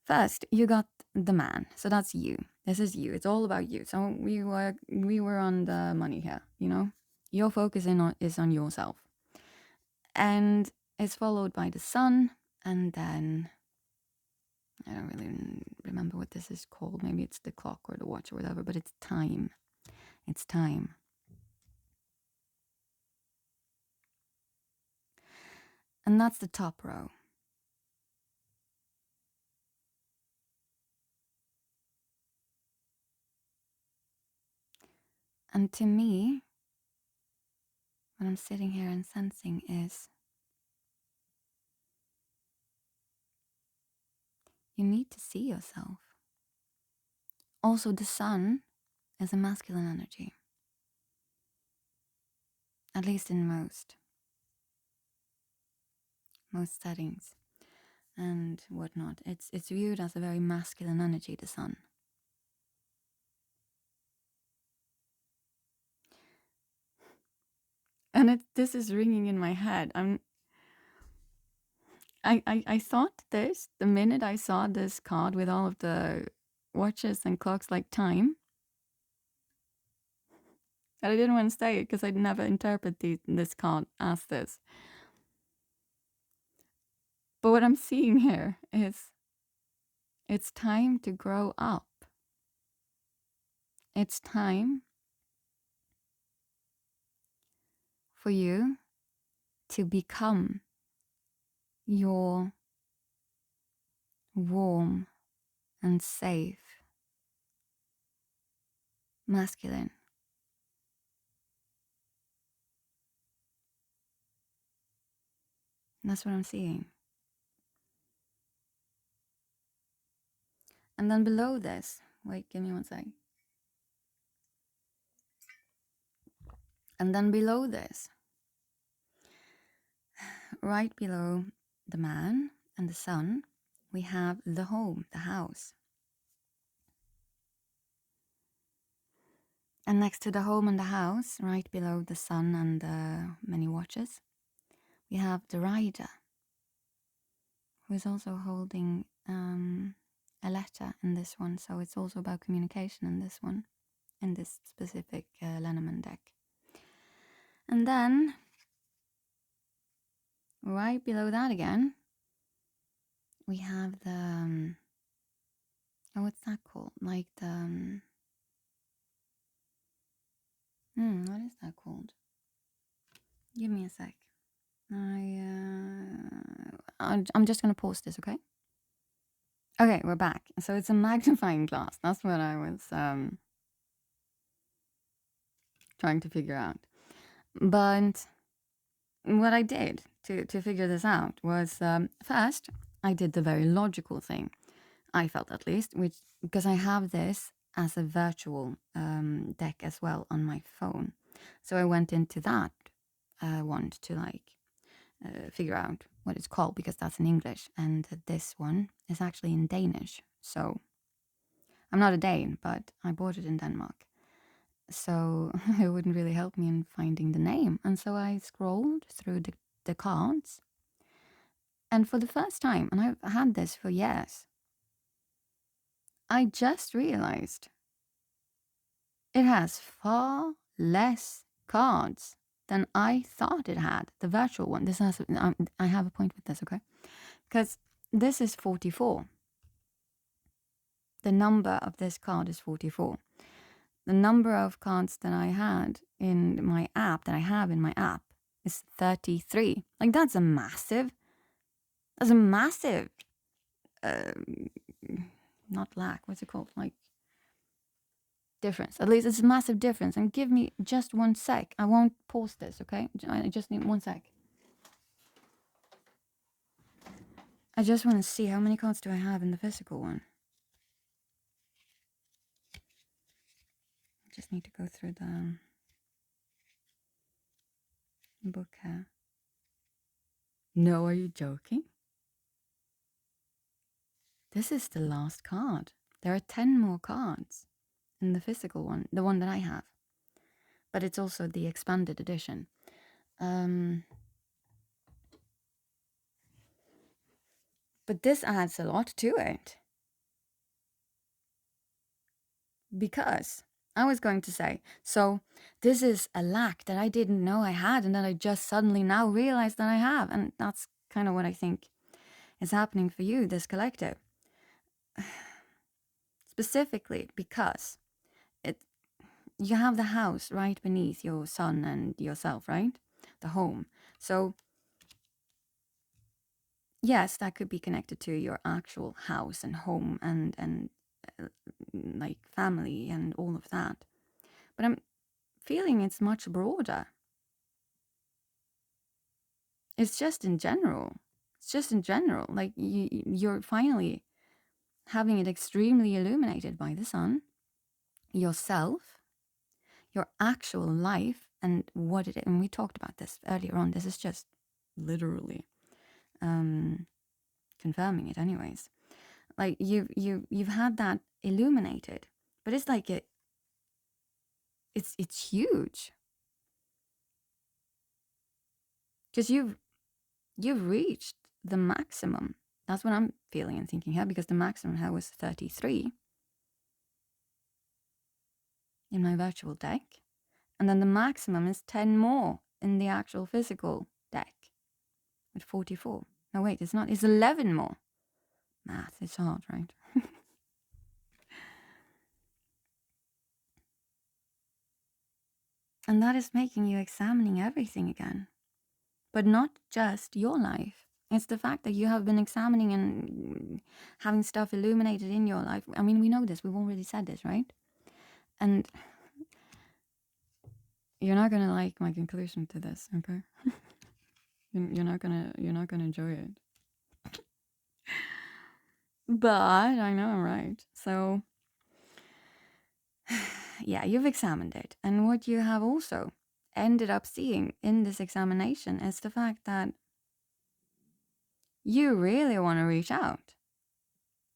First, you got the man. So that's you. This is you. It's all about you. So we were on the money here, you know? Your focus is on yourself. And it's followed by the sun, and then I don't really remember what this is called. Maybe it's the clock or the watch or whatever, but it's time. It's time. And that's the top row. And to me, what I'm sitting here and sensing is you need to see yourself. Also, the sun is a masculine energy, at least in most settings and whatnot. It's viewed as a very masculine energy, the sun. And this is ringing in my head. I thought this the minute I saw this card with all of the watches and clocks like time. And I didn't want to say it because I'd never interpret this card as this. But what I'm seeing here is it's time to grow up. It's time for you to become your warm and safe masculine. That's what I'm seeing. And then below this, wait, give me one sec. And then below this, right below the man and the sun, we have the home, the house. And next to the home and the house, right below the sun and the many watches, we have the rider, who is also holding a letter in this one. So it's also about communication in this one, in this specific Lenormand deck. And then, right below that again, we have the, what's that called? Like the, what is that called? Give me a sec. I'm just going to pause this, okay? Okay, we're back. So it's a magnifying glass. That's what I was trying to figure out. But what I did to figure this out was first, I did the very logical thing, I felt at least, which because I have this as a virtual deck as well on my phone. So I went into that one to like figure out what it's called because that's in English, and this one is actually in Danish. So I'm not a Dane, but I bought it in Denmark. So it wouldn't really help me in finding the name. And so I scrolled through the cards, And for the first time, and I've had this for years, I just realized it has far less cards than I thought it had, the virtual one. This has, I have a point with this, okay? Because this is 44. The number of this card is 44. The number of cards that I had in my app, is 33. Like, that's a massive, not lack, what's it called? Like, difference. At least it's a massive difference. And give me just 1 sec. I won't pause this, okay? I just need 1 sec. I just want to see how many cards do I have in the physical one. I just need to go through the book here. No, are you joking? This is the last card. There are 10 more cards in the physical one, the one that I have. But it's also the expanded edition. But this adds a lot to it. Because I was going to say, so this is a lack that I didn't know I had and that I just suddenly now realized that I have. And that's kind of what I think is happening for you, this collective. Specifically because you have the house right beneath your son and yourself, right? The home. So yes, that could be connected to your actual house and home and like family and all of that. But I'm feeling it's much broader. It's just in general. Like you're finally having it extremely illuminated by the sun, yourself, your actual life, and what it is. And we talked about this earlier on. This is just literally confirming it anyways. Like you've had that illuminated, but it's like it's huge. Because you've reached the maximum. That's what I'm feeling and thinking here, because the maximum here was 33 in my virtual deck. And then the maximum is 10 more in the actual physical deck with 44. No, wait, it's not. It's 11 more. Math is hard, right? And that is making you examining everything again. But not just your life. It's the fact that you have been examining and having stuff illuminated in your life. I mean, we know this. We've already said this, right? And you're not gonna like my conclusion to this, okay? You're not gonna enjoy it. But I know I'm right. So yeah, you've examined it. And what you have also ended up seeing in this examination is the fact that you really want to reach out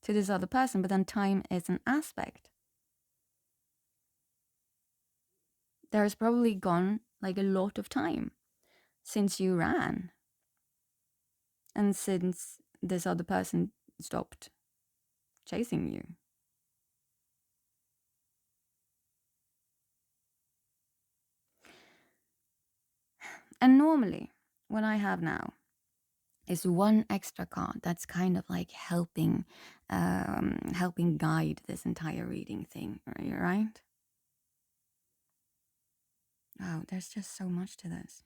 to this other person, but then time is an aspect. There's probably gone like a lot of time since you ran and since this other person stopped chasing you. And normally, what I have now is 1 extra card that's kind of like helping guide this entire reading thing, right? Oh, there's just so much to this.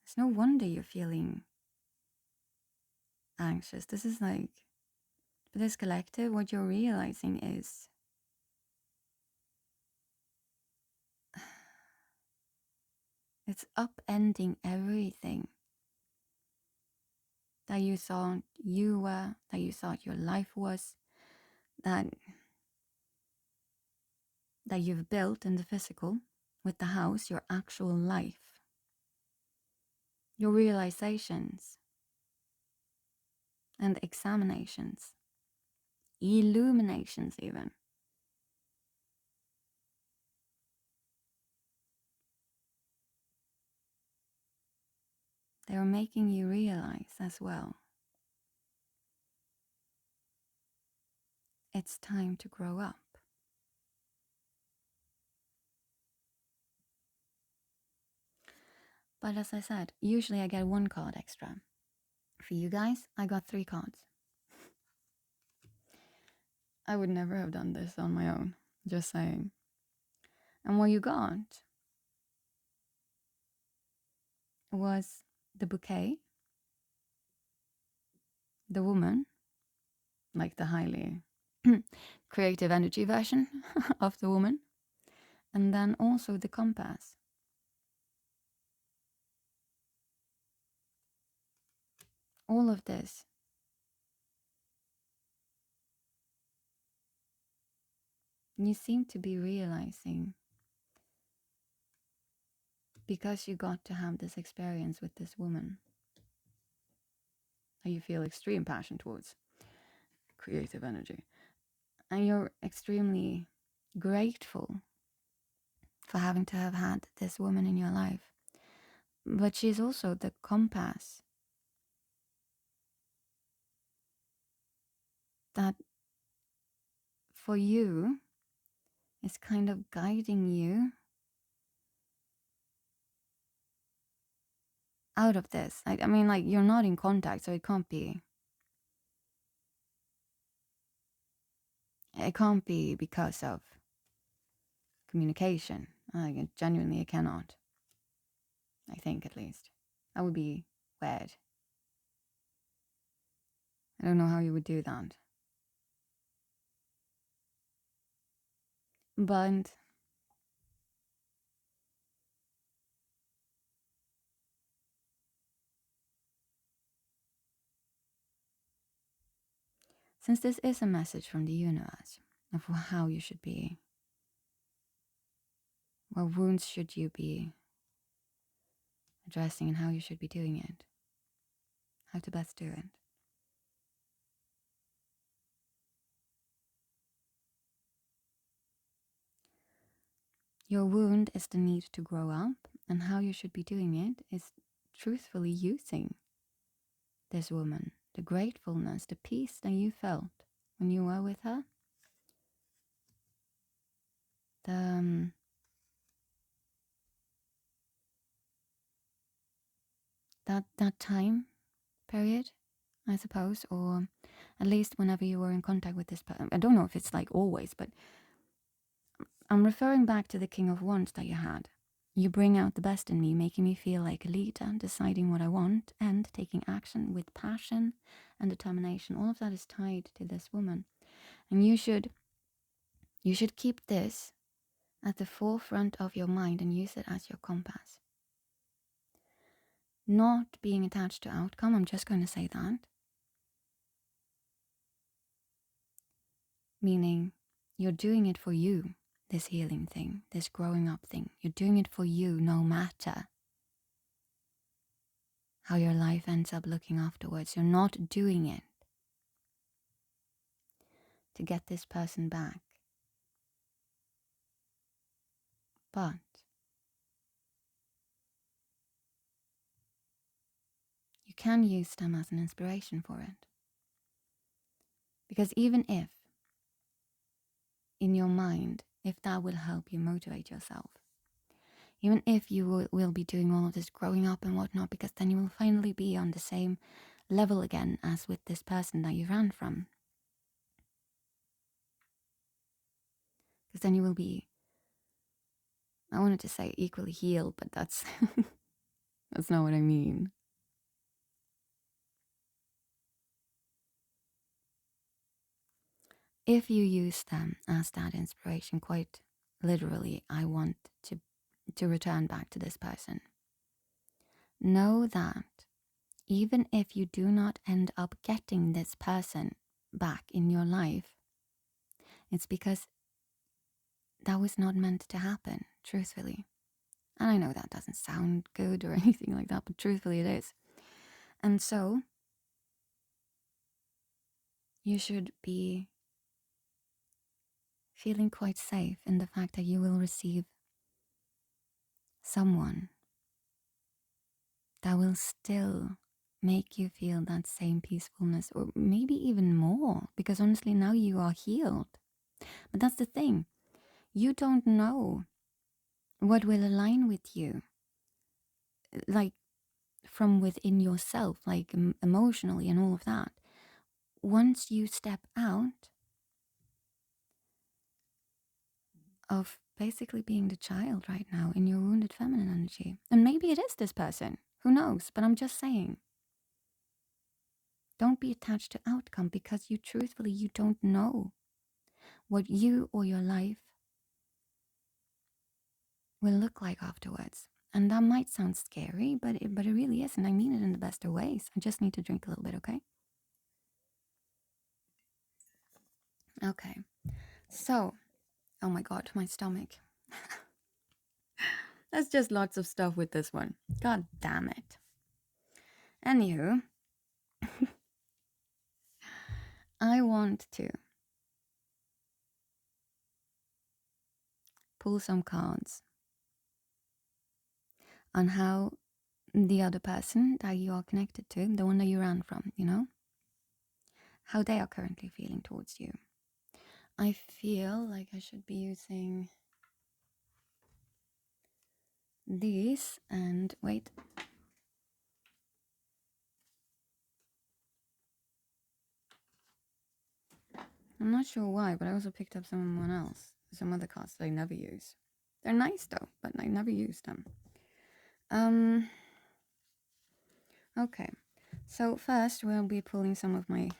It's no wonder you're feeling anxious. This is like, for this collective, what you're realizing is it's upending everything that you thought you were, that you thought your life was, that you've built in the physical with the house, your actual life, your realizations and examinations, illuminations even. they're making you realize as well it's time to grow up. But as I said, usually I get 1 card extra. For you guys, I got 3 cards. I would never have done this on my own, just saying. And what you got was the bouquet, the woman, like the highly creative energy version of the woman, and then also the compass. All of this you seem to be realizing because you got to have this experience with this woman that you feel extreme passion towards creative energy. And you're extremely grateful for having to have had this woman in your life. But she's also the compass that for you is kind of guiding you out of this. I mean, like, you're not in contact, so it can't be because of communication. Genuinely, it cannot. I think, at least. That would be weird. I don't know how you would do that. But since this is a message from the universe of how you should be, what wounds should you be addressing and how you should be doing it, how to best do it. Your wound is the need to grow up, and how you should be doing it is truthfully using this woman, the gratefulness, the peace that you felt when you were with her, that time period, I suppose, or at least whenever you were in contact with this person. I don't know if it's like always, but I'm referring back to the King of Wands that you had. You bring out the best in me, making me feel like a leader, deciding what I want, and taking action with passion and determination. All of that is tied to this woman. And you should keep this at the forefront of your mind and use it as your compass. Not being attached to outcome, I'm just going to say that. Meaning, you're doing it for you, this healing thing, this growing up thing. You're doing it for you no matter how your life ends up looking afterwards. You're not doing it to get this person back. But you can use them as an inspiration for it. Because even if, in your mind, if that will help you motivate yourself, even if you will be doing all of this growing up and whatnot, because then you will finally be on the same level again as with this person that you ran from. Because then you will be, I wanted to say equally healed, but that's that's not what I mean. If you use them as that inspiration, quite literally, I want to return back to this person. Know that even if you do not end up getting this person back in your life, it's because that was not meant to happen, truthfully. And I know that doesn't sound good or anything like that, but truthfully it is. And so, you should be feeling quite safe in the fact that you will receive someone that will still make you feel that same peacefulness, or maybe even more, because honestly, now you are healed. But that's the thing, you don't know what will align with you, like from within yourself, like emotionally and all of that. Once you step out of basically being the child right now in your wounded feminine energy, and maybe it is this person, who knows, but I'm just saying, don't be attached to outcome, because you truthfully, you don't know what you or your life will look like afterwards. And that might sound scary, but it really isn't. I mean it in the best of ways. I just need to drink a little bit, okay? Okay. So, oh my god, my stomach. That's just lots of stuff with this one. God damn it. Anywho, I want to pull some cards on how the other person that you are connected to, the one that you ran from, how they are currently feeling towards you. I feel like I should be using these, and wait. I'm not sure why, but I also picked up some other cards that I never use. They're nice though, but I never use them. Okay. So first we'll be pulling some of my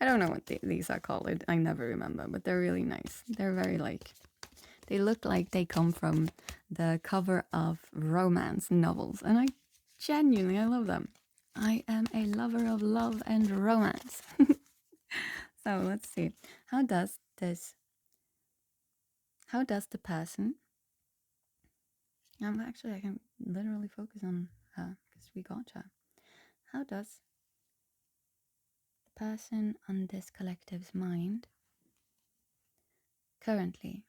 I don't know what these are called. I never remember, but they're really nice. They're very they look like they come from the cover of romance novels, and I love them. I am a lover of love and romance. So let's see. How does the person, actually I can literally focus on her because we got her. How does the person on this collective's mind currently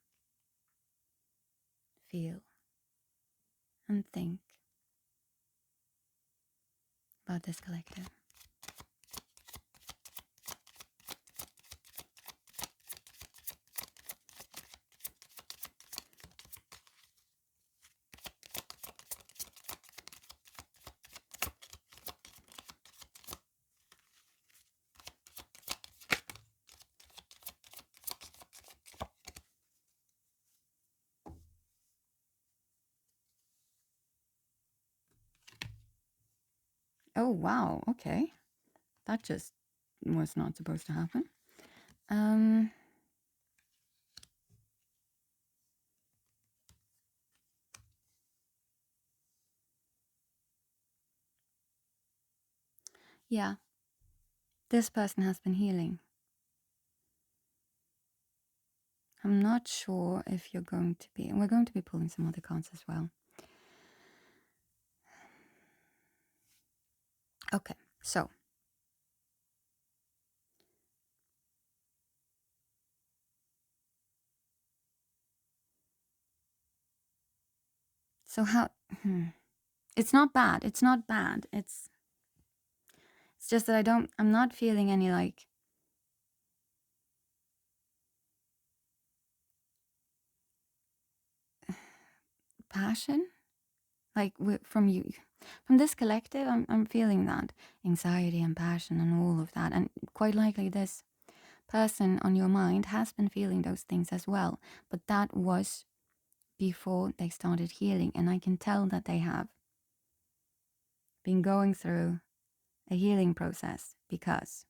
feel and think about this collective? Oh, wow. Okay. That just was not supposed to happen. Yeah. This person has been healing. I'm not sure if you're going to be, and we're going to be pulling some other cards as well. Okay, so how it's not bad. It's not bad. It's just that I'm not feeling any like passion like from you, from this collective. I'm feeling that anxiety and passion and all of that, and quite likely this person on your mind has been feeling those things as well, but that was before they started healing, and I can tell that they have been going through a healing process, because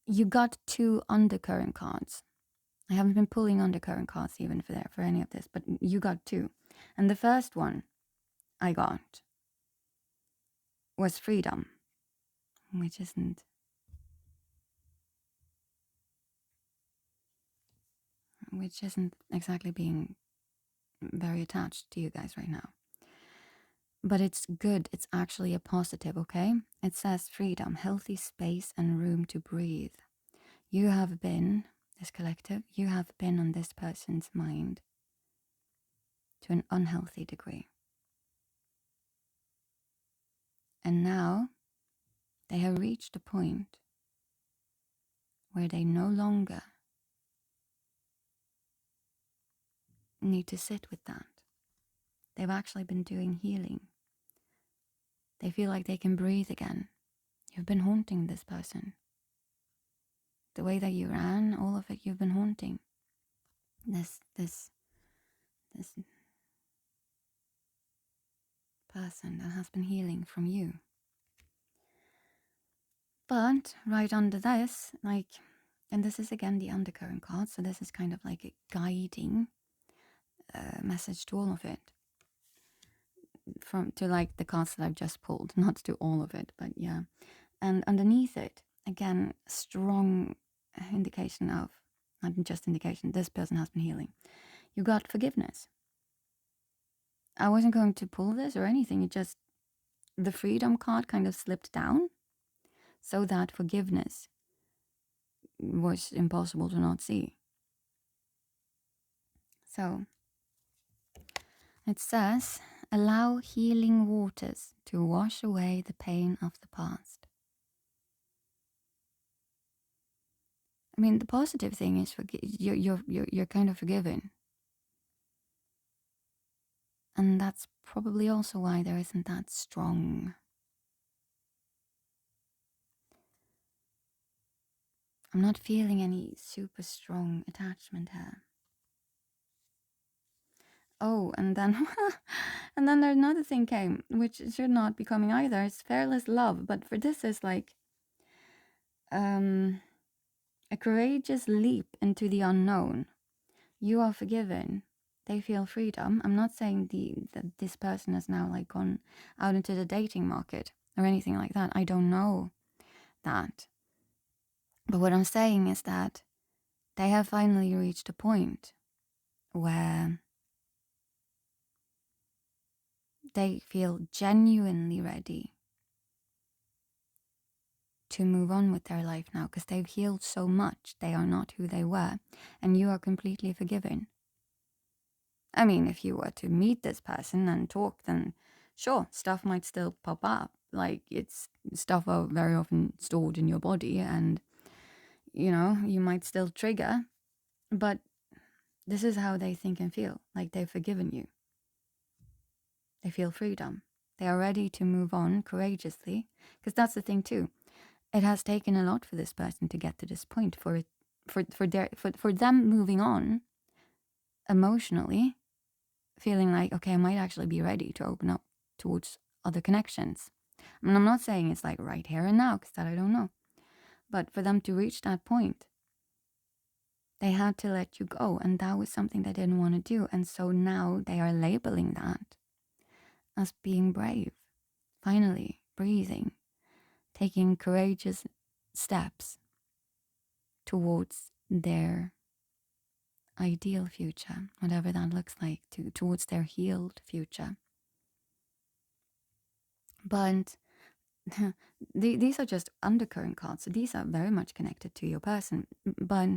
you got 2 undercurrent cards. I haven't been pulling undercurrent cards even for any of this, but you got 2. And the first one I got was freedom, which isn't exactly being very attached to you guys right now. But it's good. It's actually a positive, okay? It says freedom, healthy space, and room to breathe. You have been, this collective, you have been on this person's mind to an unhealthy degree. And now they have reached a point where they no longer need to sit with that. They've actually been doing healing. They feel like they can breathe again. You've been haunting this person. The way that you ran, all of it, you've been haunting this person that has been healing from you. But right under this, like, and this is again the undercurrent card, so this is kind of like a guiding message to all of it. To like the cards that I've just pulled, not to all of it, but yeah. And underneath it, again, strong indication of, not just indication, this person has been healing. You got forgiveness. I wasn't going to pull this or anything, it just, the freedom card kind of slipped down so that forgiveness was impossible to not see. So it says, allow healing waters to wash away the pain of the past. I mean, the positive thing is you're kind of forgiven. And that's probably also why there isn't that strong. I'm not feeling any super strong attachment here. Oh, and then and then there's another thing came, which should not be coming either. It's fearless love, but for this is like a courageous leap into the unknown. You are forgiven. They feel freedom. I'm not saying that this person has now like gone out into the dating market or anything like that. I don't know that. But what I'm saying is that they have finally reached a point where they feel genuinely ready to move on with their life now because they've healed so much. They are not who they were, and you are completely forgiven. I mean, if you were to meet this person and talk, then sure, stuff might still pop up. Like, it's stuff are very often stored in your body, and you know, you might still trigger, but this is how they think and feel. Like, they've forgiven you. They feel freedom. They are ready to move on courageously, because that's the thing too. It has taken a lot for this person to get to this point, for them moving on emotionally, feeling like, okay, I might actually be ready to open up towards other connections. I mean, I'm not saying it's like right here and now, because that I don't know. But for them to reach that point, they had to let you go, and that was something they didn't want to do. And so now they are labeling that as being brave, finally breathing, taking courageous steps towards their ideal future, whatever that looks like, towards their healed future. But these are just undercurrent cards, so these are very much connected to your person. But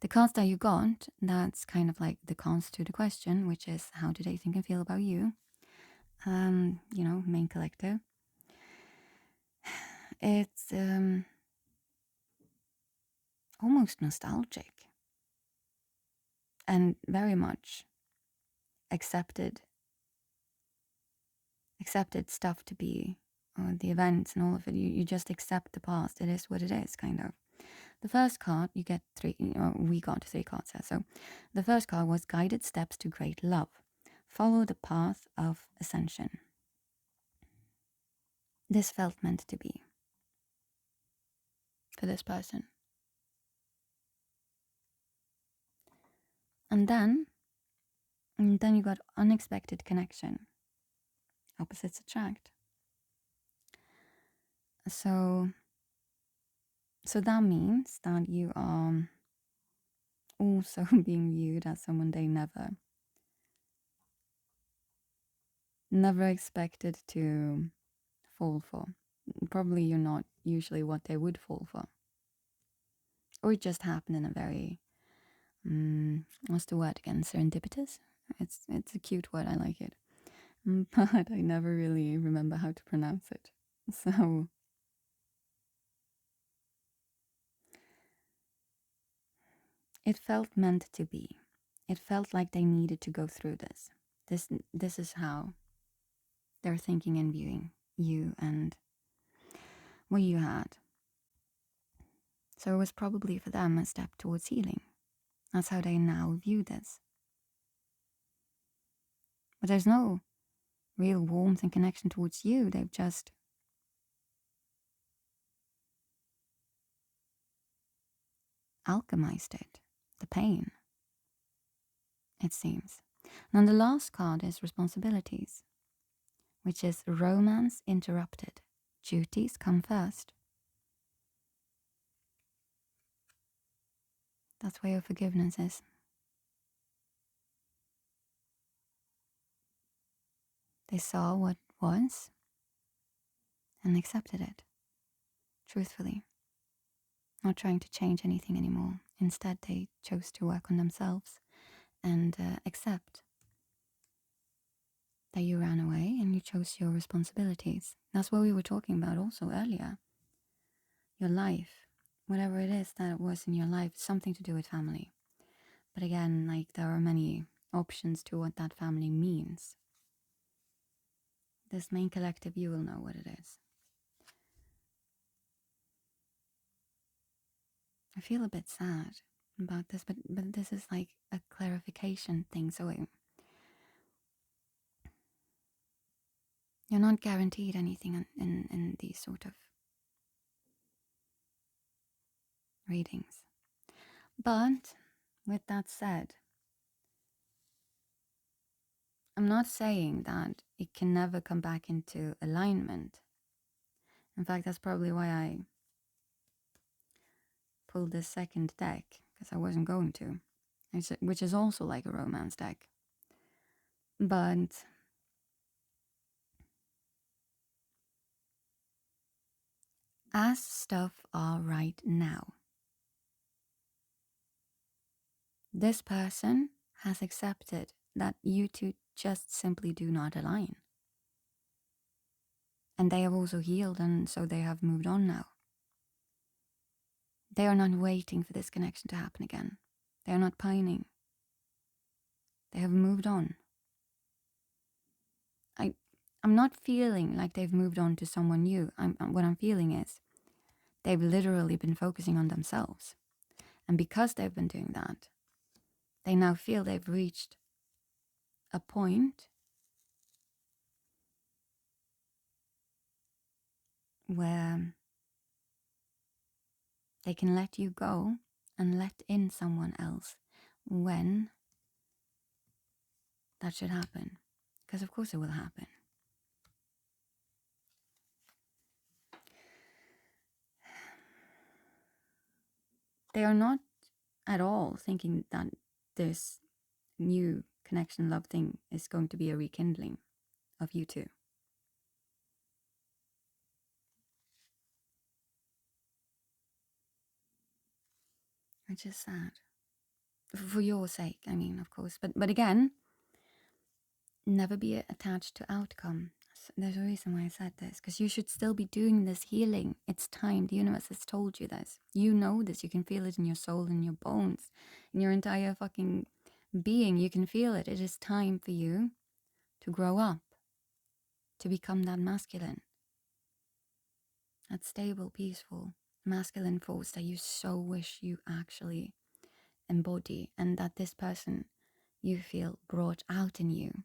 the cards that you got, that's kind of like the cons to the question, which is, how do they think and feel about you? You know, main collective. It's almost nostalgic and very much accepted stuff to be, the events and all of it. You just accept the past. It is what it is, kind of. The first card, you get three, we got 3 cards here. So the first card was guided steps to great love. Follow the path of ascension. This felt meant to be for this person. And then you got unexpected connection. Opposites attract. So that means that you are also being viewed as someone they never expected to fall for. Probably you're not usually what they would fall for. Or it just happened in a very, what's the word again? Serendipitous? It's a cute word. I like it. But I never really remember how to pronounce it. So it felt meant to be. It felt like they needed to go through this. This is how they're thinking and viewing you and what you had. So it was probably for them a step towards healing. That's how they now view this. But there's no real warmth and connection towards you. They've just alchemized it. The pain, it seems. And the last card is responsibilities, which is romance interrupted. Duties come first. That's where your forgiveness is. They saw what was and accepted it, truthfully, not trying to change anything anymore. Instead, they chose to work on themselves and accept that you ran away and you chose your responsibilities. That's what we were talking about also earlier. Your life, whatever it is that it was in your life, something to do with family. But again, like there are many options to what that family means. This main collective, you will know what it is. I feel a bit sad about this, but this is like a clarification thing. So you're not guaranteed anything in these sort of readings. But with that said, I'm not saying that it can never come back into alignment. In fact, that's probably why I pulled this second deck, because I wasn't going to, which is also like a romance deck. But as stuff are right now, this person has accepted that you two just simply do not align. And they have also healed, and so they have moved on now. They are not waiting for this connection to happen again. They are not pining. They have moved on. I'm not feeling like they've moved on to someone new. What I'm feeling is they've literally been focusing on themselves. And because they've been doing that, they now feel they've reached a point where they can let you go and let in someone else when that should happen. Because of course it will happen. They are not at all thinking that this new connection love thing is going to be a rekindling of you two. Which is sad. For your sake, I mean, of course. But again, never be attached to outcome. There's a reason why I said this, because you should still be doing this healing. It's time. The universe has told you this. You know this. You can feel it in your soul, in your bones, in your entire fucking being. You can feel it. It is time for you to grow up, to become that masculine, that stable, peaceful, masculine force that you so wish you actually embody, and that this person you feel brought out in you.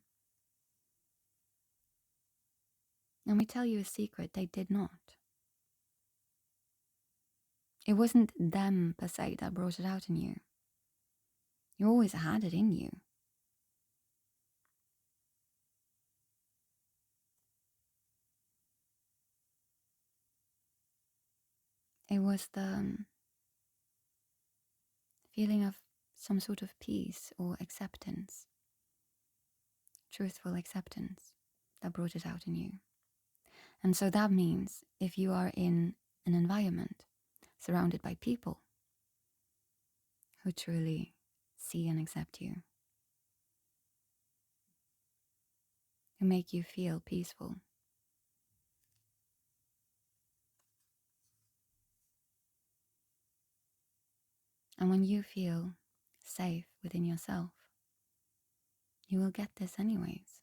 Let me tell you a secret, they did not. It wasn't them per se that brought it out in you. You always had it in you. It was the feeling of some sort of peace or acceptance, truthful acceptance, that brought it out in you. And so that means if you are in an environment surrounded by people who truly see and accept you, to make you feel peaceful. And when you feel safe within yourself, you will get this anyways.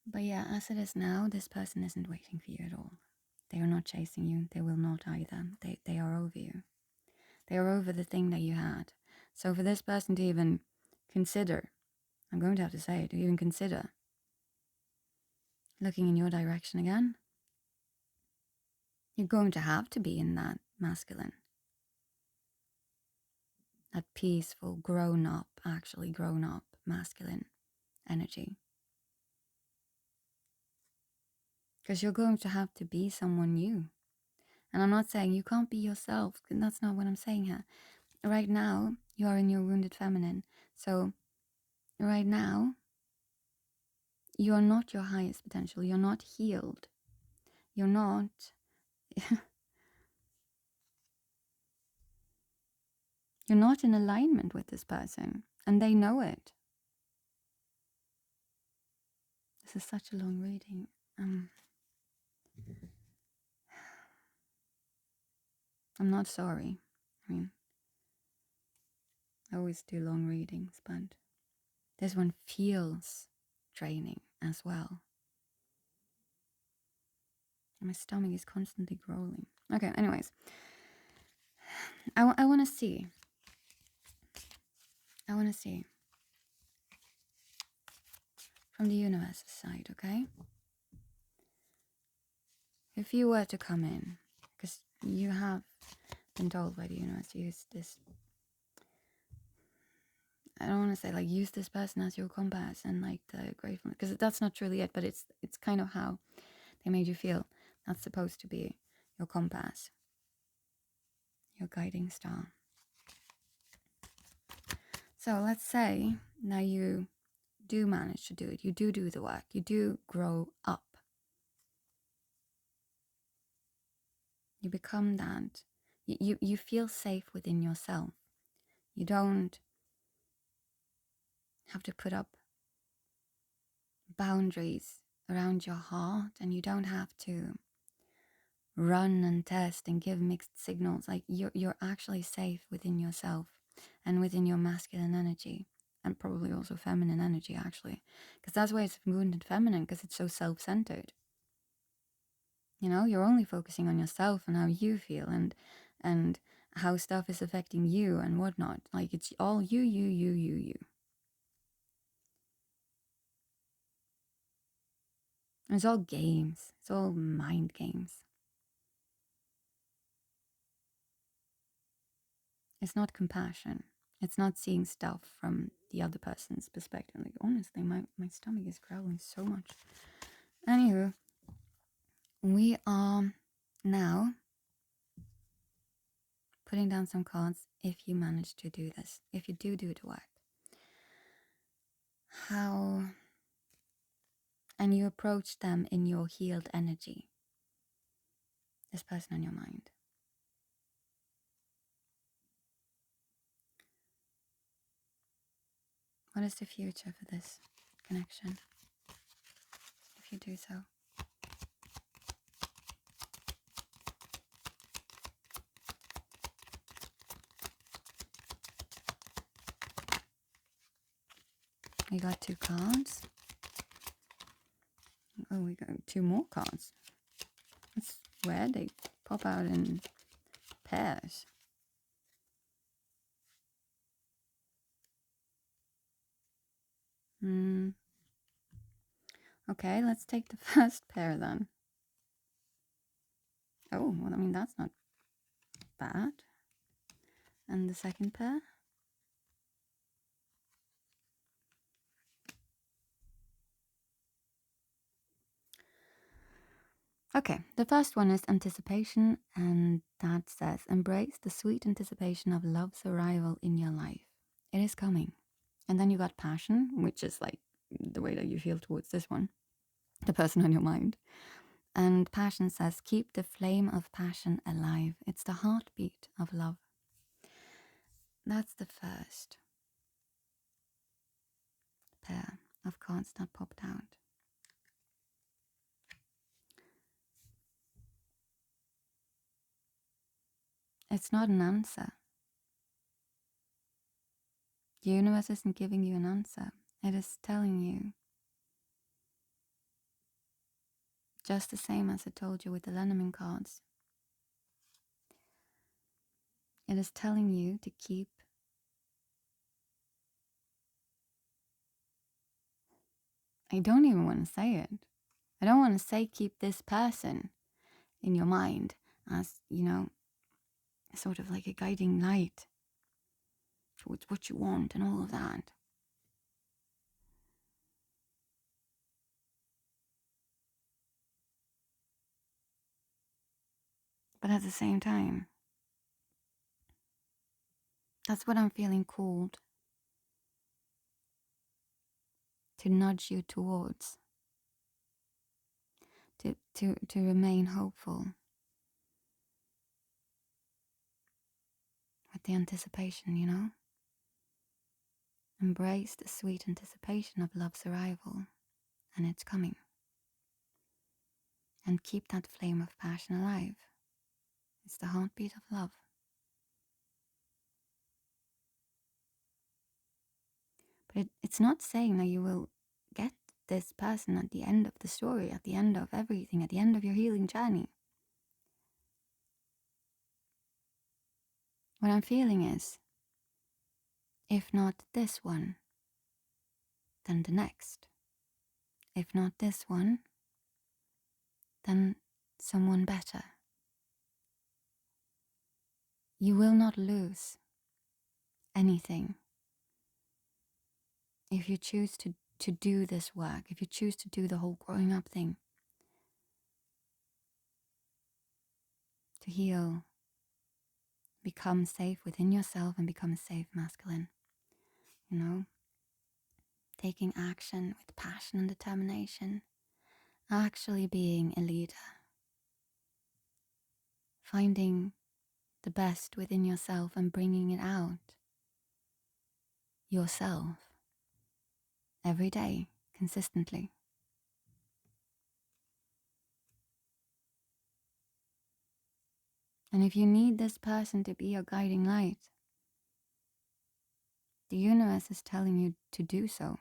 But yeah, as it is now, this person isn't waiting for you at all. They are not chasing you. They will not either. They are over you. They are over the thing that you had. So for this person to even consider, I'm going to have to say it, to even consider looking in your direction again, you're going to have to be in that masculine, that peaceful, actually grown up masculine energy. Because you're going to have to be someone new. And I'm not saying you can't be yourself. That's not what I'm saying here. Right now, you are in your wounded feminine. So right now, you are not your highest potential. You're not healed. You're not... you're not in alignment with this person. And they know it. This is such a long reading. I'm not sorry. I mean, I always do long readings, but this one feels draining as well. My stomach is constantly growling. Okay, anyways. I want to see. I want to see. From the universe's side, okay? If you were to come in, because you have been told by the universe to use this, I don't want to say like use this person as your compass and like the gratefulness, because that's not truly it, but it's kind of how they made you feel. That's supposed to be your compass, your guiding star. So let's say now you do manage to do it, you do the work, you do grow up. You become that. You feel safe within yourself. You don't have to put up boundaries around your heart, and you don't have to run and test and give mixed signals. Like you're actually safe within yourself and within your masculine energy, and probably also feminine energy, actually, because that's why it's wounded feminine, because it's so self-centered. You know, you're only focusing on yourself and how you feel and how stuff is affecting you and whatnot. Like it's all you. It's all games. It's all mind games. It's not compassion. It's not seeing stuff from the other person's perspective. Like, honestly, my stomach is growling so much. Anywho, we are now putting down some cards if you manage to do this. If you do the work. How... and you approach them in your healed energy. This person on your mind. What is the future for this connection? If you do so. We got 2 cards. Oh, we got 2 more cards. That's weird. They pop out in pairs. Okay, let's take the first pair then. Oh, well, I mean, that's not bad. And the second pair? Okay, the first one is anticipation, and that says, embrace the sweet anticipation of love's arrival in your life. It is coming. And then you got passion, which is like the way that you feel towards this one, the person on your mind. And passion says, keep the flame of passion alive. It's the heartbeat of love. That's the first pair of cards that popped out. It's not an answer. The universe isn't giving you an answer. It is telling you, just the same as it told you with the Lenormand cards. It is telling you to keep I don't even want to say it. I don't want to say keep this person in your mind as, sort of like a guiding light towards what you want and all of that. But at the same time, that's what I'm feeling called to nudge you towards, to remain hopeful with the anticipation, Embrace the sweet anticipation of love's arrival, and it's coming. And keep that flame of passion alive. It's the heartbeat of love. But it's not saying that you will get this person at the end of the story, at the end of everything, at the end of your healing journey. What I'm feeling is, if not this one, then the next. If not this one, then someone better. You will not lose anything if you choose to do this work, if you choose to do the whole growing up thing, to heal, become safe within yourself and become a safe masculine, taking action with passion and determination, actually being a leader, finding the best within yourself and bringing it out yourself every day, consistently. And if you need this person to be your guiding light, the universe is telling you to do so.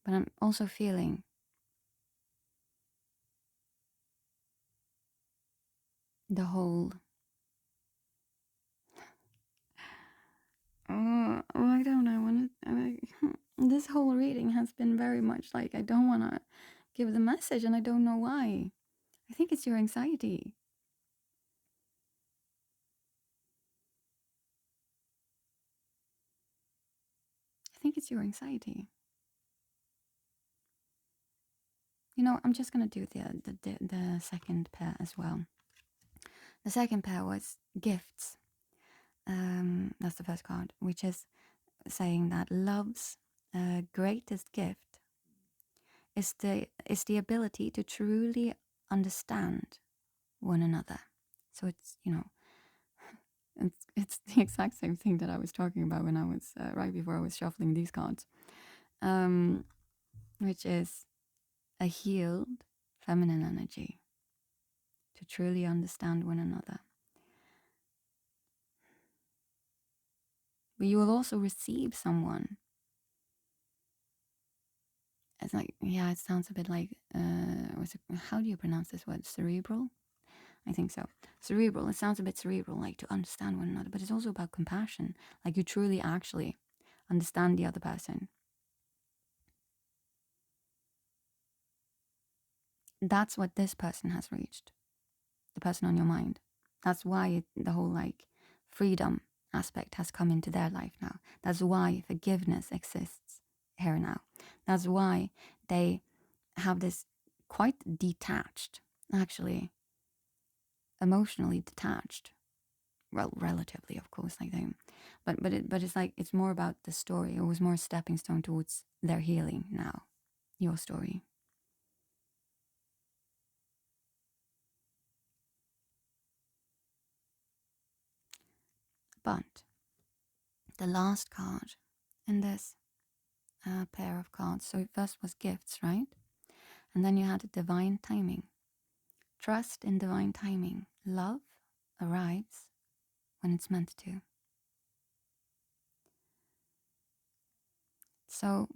But I'm also feeling the whole I don't know. This whole reading has been very much like I don't want to give the message, and I don't know why. I think it's your anxiety. I think it's your anxiety. I'm just gonna do the second pair as well. The second pair was gifts. That's the first card, which is saying that love's greatest gift is the ability to truly understand one another. So it's it's the exact same thing that I was talking about when I was right before I was shuffling these cards, which is a healed feminine energy to truly understand one another. But you will also receive someone. It's like, it sounds a bit like, how do you pronounce this word? Cerebral? I think so. Cerebral. It sounds a bit cerebral, like to understand one another, but it's also about compassion. Like you truly actually understand the other person. That's what this person has reached. The person on your mind. That's why the whole freedom aspect has come into their life now. That's why forgiveness exists here now. That's why they have this quite detached, actually, emotionally detached. Well, relatively, of course, but it's like it's more about the story. It was more a stepping stone towards their healing now. Your story. But the last card in this pair of cards. So first was gifts, right? And then you had divine timing. Trust in divine timing. Love arrives when it's meant to. So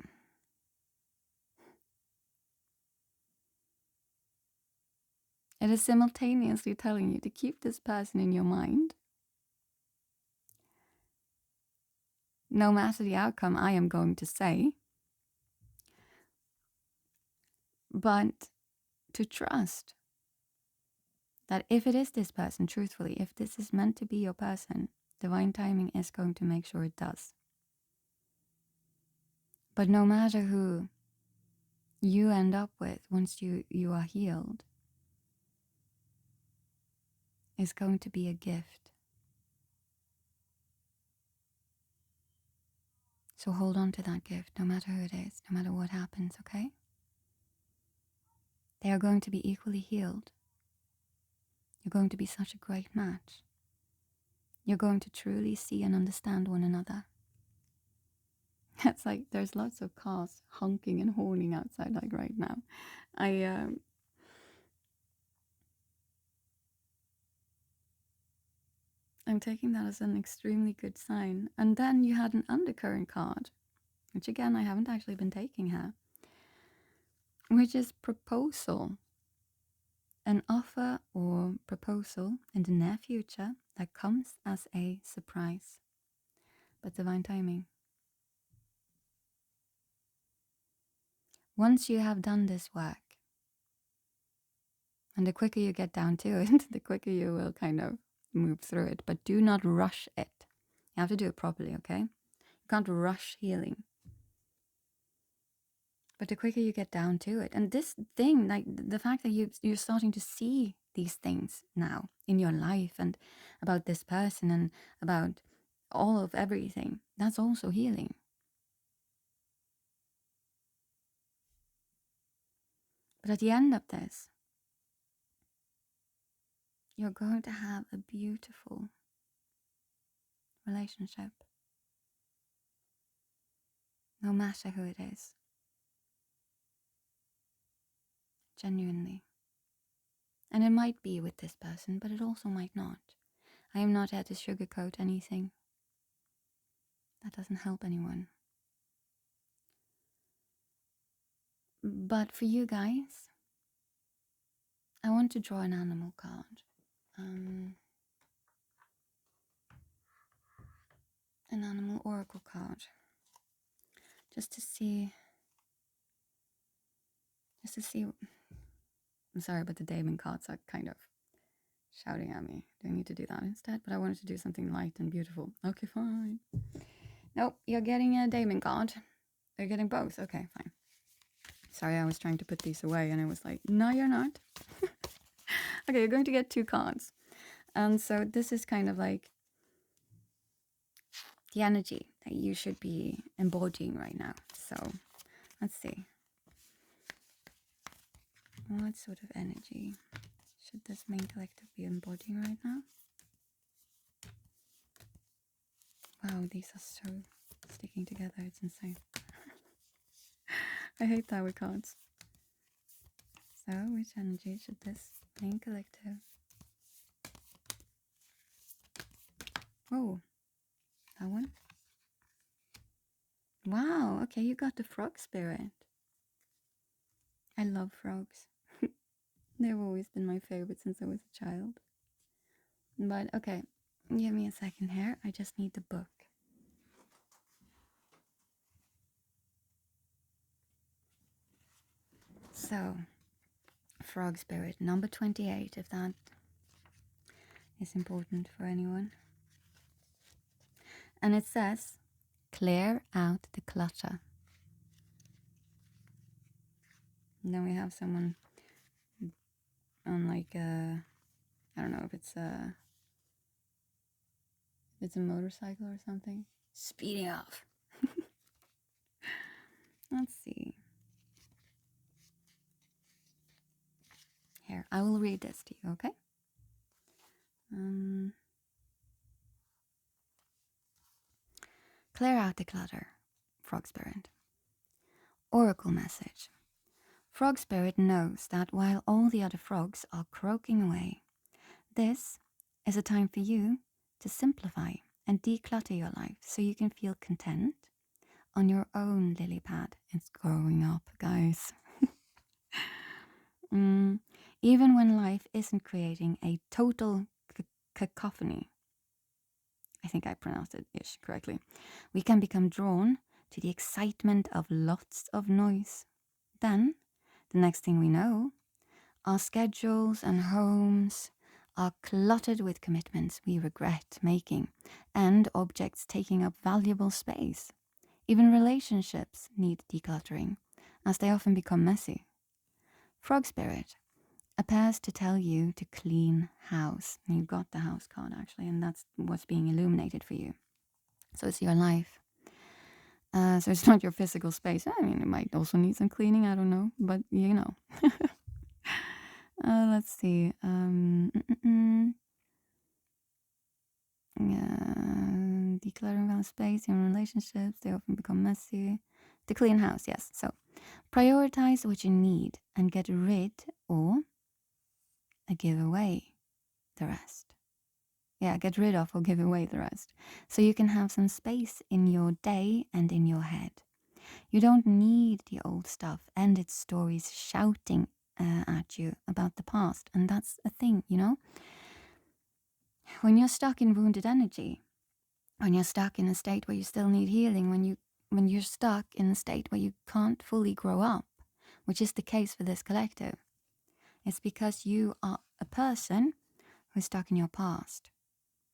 it is simultaneously telling you to keep this person in your mind. No matter the outcome, I am going to say. But to trust that if it is this person, truthfully, if this is meant to be your person, divine timing is going to make sure it does. But no matter who you end up with once you are healed, is going to be a gift. So hold on to that gift, no matter who it is, no matter what happens, okay? They are going to be equally healed. You're going to be such a great match. You're going to truly see and understand one another. It's like there's lots of cars honking and horning outside, like right now. I'm taking that as an extremely good sign. And then you had an undercurrent card, which again I haven't actually been taking here, which is proposal. An offer or proposal in the near future that comes as a surprise, but divine timing. Once you have done this work, and the quicker you get down to it, the quicker you will kind of move through it, but do not rush it. You have to do it properly, okay? You can't rush healing. But the quicker you get down to it, and this thing, like the fact that you're starting to see these things now in your life and about this person and about all of everything, that's also healing. But at the end of this, you're going to have a beautiful relationship, no matter who it is. Genuinely. And it might be with this person, but it also might not. I am not here to sugarcoat anything. That doesn't help anyone. But for you guys, I want to draw an animal card. An animal oracle card. Just to see. I'm sorry, but the Damon cards are kind of shouting at me. Do I need to do that instead? But I wanted to do something light and beautiful. Okay, fine. Nope, you're getting a Damon card. They're getting both. Okay, fine. Sorry, I was trying to put these away and it was like, no, you're not. Okay, you're going to get 2 cards. And so this is kind of like the energy that you should be embodying right now. So let's see. What sort of energy should this main collective be embodying right now? Wow, these are so sticking together. It's insane. I hate that with cards. So, which energy should this main collective? Oh, that one? Wow, okay, you got the frog spirit. I love frogs. They've always been my favorite since I was a child. But okay, give me a second here. I just need the book. So, frog spirit, number 28, if that is important for anyone. And it says, clear out the clutter. And then we have someone on like a, I don't know if it's a motorcycle or something, speeding off. Let's see. Here, I will read this to you, okay? Clear out the clutter. Frog Spirit. Oracle message. Frog Spirit knows that while all the other frogs are croaking away, this is a time for you to simplify and declutter your life so you can feel content on your own lily pad. It's growing up, guys. Even when life isn't creating a total cacophony, I think I pronounced it ish correctly, we can become drawn to the excitement of lots of noise. Then, the next thing we know, our schedules and homes are cluttered with commitments we regret making and objects taking up valuable space. Even relationships need decluttering, as they often become messy. Frog Spirit appears to tell you to clean house. And you got the house card, actually, and that's what's being illuminated for you. So it's your life. So it's not your physical space. I mean, it might also need some cleaning, I don't know, but you know. Let's see. Decluttering around space in relationships, they often become messy. To clean house, yes. So prioritize what you need and get rid or give away the rest. Yeah, get rid of or give away the rest. So you can have some space in your day and in your head. You don't need the old stuff and its stories shouting at you about the past. And that's a thing, you know? When you're stuck in wounded energy, when you're stuck in a state where you still need healing, when you're stuck in a state where you can't fully grow up, which is the case for this collective, it's because you are a person who's stuck in your past.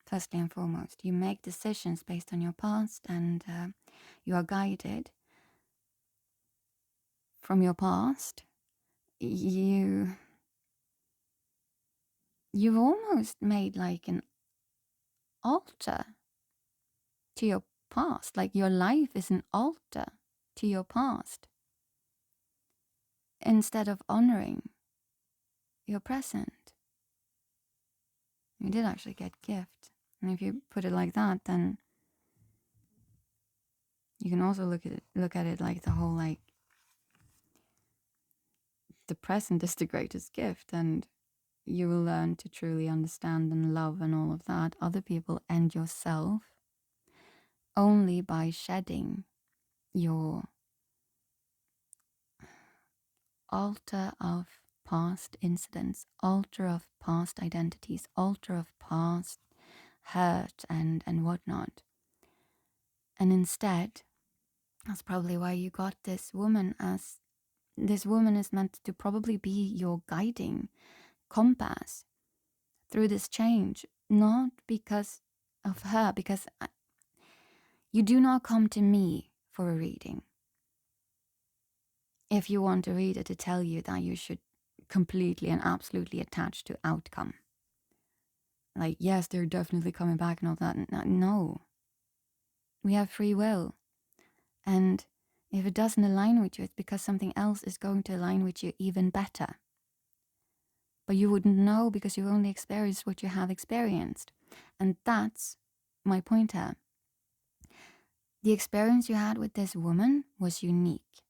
Firstly and foremost, you make decisions based on your past, and you are guided from your past. You've almost made like an altar to your past. Like your life is an altar to your past instead of honoring your present. You did actually get gift. And if you put it like that, then you can also look at it like the whole, like, the present is the greatest gift, and you will learn to truly understand and love and all of that, other people and yourself, only by shedding your altar of past incidents, altar of past identities, altar of past hurt and whatnot. And instead, that's probably why you got this woman, as this woman is meant to probably be your guiding compass through this change, not because of her, because you do not come to me for a reading if you want a reader to tell you that you should completely and absolutely attach to outcome. Like, yes, they're definitely coming back and all that. No. We have free will. And if it doesn't align with you, it's because something else is going to align with you even better. But you wouldn't know because you've only experienced what you have experienced. And that's my point here. The experience you had with this woman was unique.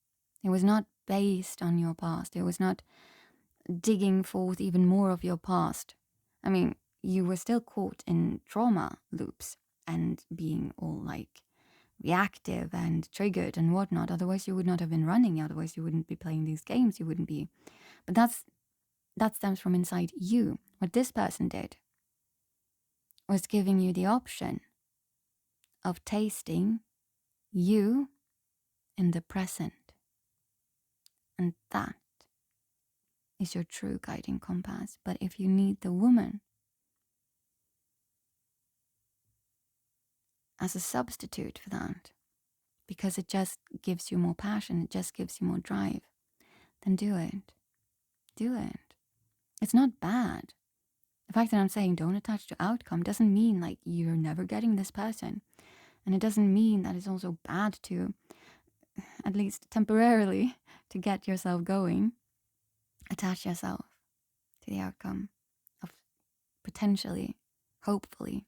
It was not based on your past. It was not digging forth even more of your past. I mean, you were still caught in trauma loops and being all like reactive and triggered and whatnot. Otherwise, you would not have been running. Otherwise, you wouldn't be playing these games. You wouldn't be. But that stems from inside you. What this person did was giving you the option of tasting you in the present. And that is your true guiding compass. But if you need the woman as a substitute for that, because it just gives you more passion, it just gives you more drive, then do it. Do it. It's not bad. The fact that I'm saying don't attach to outcome doesn't mean like you're never getting this person. And it doesn't mean that it's also bad to, at least temporarily, to get yourself going. Attach yourself to the outcome of potentially, hopefully,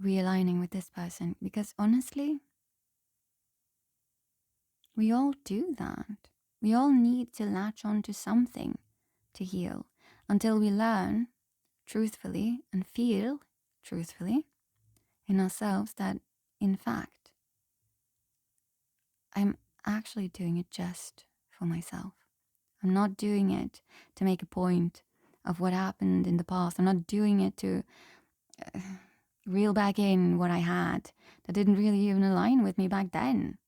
realigning with this person. Because honestly, We all do that. We all need to latch on to something to heal until we learn truthfully and feel truthfully in ourselves that, in fact, I'm actually doing it just for myself. I'm not doing it to make a point of what happened in the past. I'm not doing it to reel back in what I had that didn't really even align with me back then.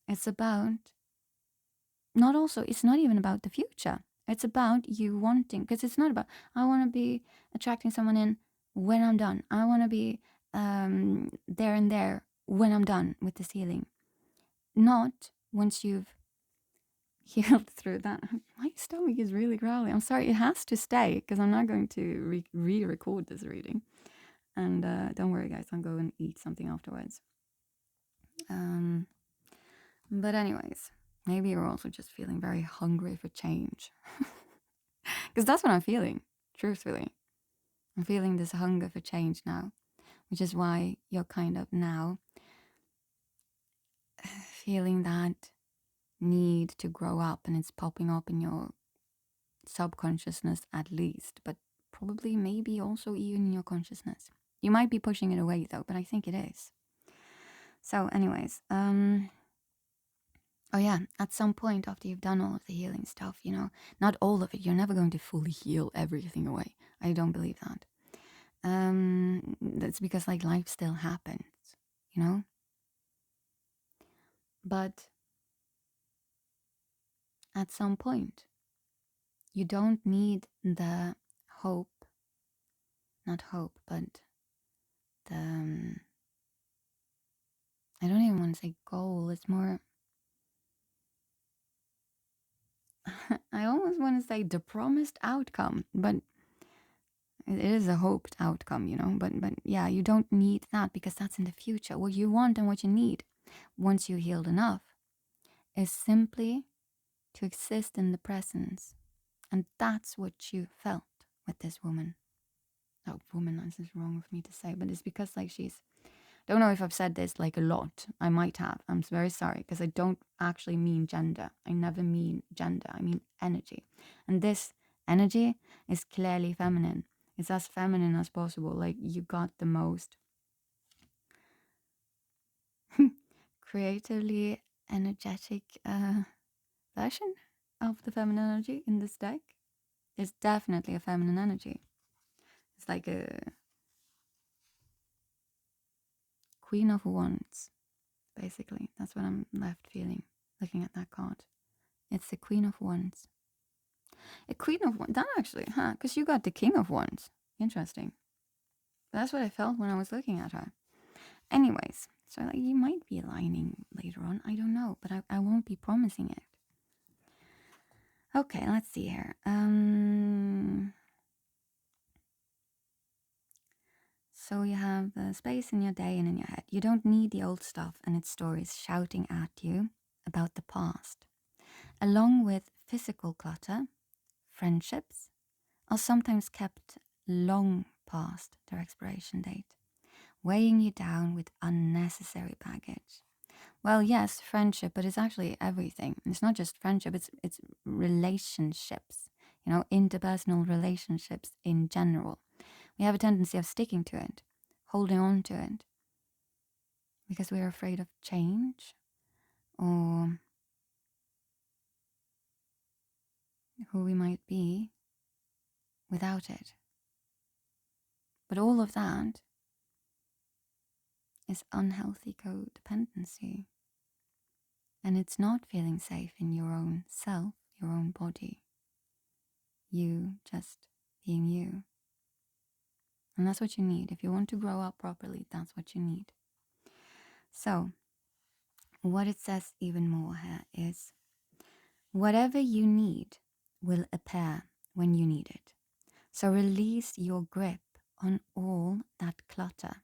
It's about it's not even about the future. It's about you wanting, because it's not about, I want to be attracting someone in when I'm done. I want to be there and there when I'm done with this healing. Not once you've healed through that. My stomach is really growly. I'm sorry, it has to stay because I'm not going to re-record this reading. And don't worry, guys, I'll go and eat something afterwards. But anyways, maybe you're also just feeling very hungry for change. Because that's what I'm feeling, truthfully. I'm feeling this hunger for change now, which is why you're kind of now feeling that need to grow up, and it's popping up in your subconsciousness at least, but probably maybe also even in your consciousness. You might be pushing it away though, but I think it is. So anyways, oh yeah, at some point after you've done all of the healing stuff, not all of it, you're never going to fully heal everything away. I don't believe that. That's because life still happens, but at some point you don't need the hope, not hope, but the I don't even want to say goal. It's more I almost want to say the promised outcome, but it is a hoped outcome, but yeah, you don't need that because that's in the future. What you want and what you need once you're healed enough is simply to exist in the presence. And that's what you felt with this woman. Oh, woman, this is wrong of me to say, but it's because she's, don't know if I've said this a lot. I might have. I'm very sorry because I don't actually mean gender. I never mean gender. I mean energy. And this energy is clearly feminine. It's as feminine as possible. You got the most creatively energetic version of the feminine energy in this deck. It's definitely a feminine energy. It's like a Queen of Wands, basically. That's what I'm left feeling looking at that card. It's the Queen of Wands. A Queen of Wands. That actually, because you got the King of Wands. Interesting. That's what I felt when I was looking at her. Anyways, so you might be aligning later on. I don't know, but I won't be promising it. Okay, let's see here. So you have space in your day and in your head. You don't need the old stuff and its stories shouting at you about the past. Along with physical clutter, friendships are sometimes kept long past their expiration date, weighing you down with unnecessary baggage. Well, yes, friendship, but it's actually everything. It's not just friendship, it's relationships, interpersonal relationships in general. We have a tendency of sticking to it, holding on to it, because we're afraid of change or who we might be without it. But all of that is unhealthy codependency. And it's not feeling safe in your own self, your own body. You just being you. And that's what you need. If you want to grow up properly, that's what you need. So, what it says even more here is, whatever you need will appear when you need it. So release your grip on all that clutter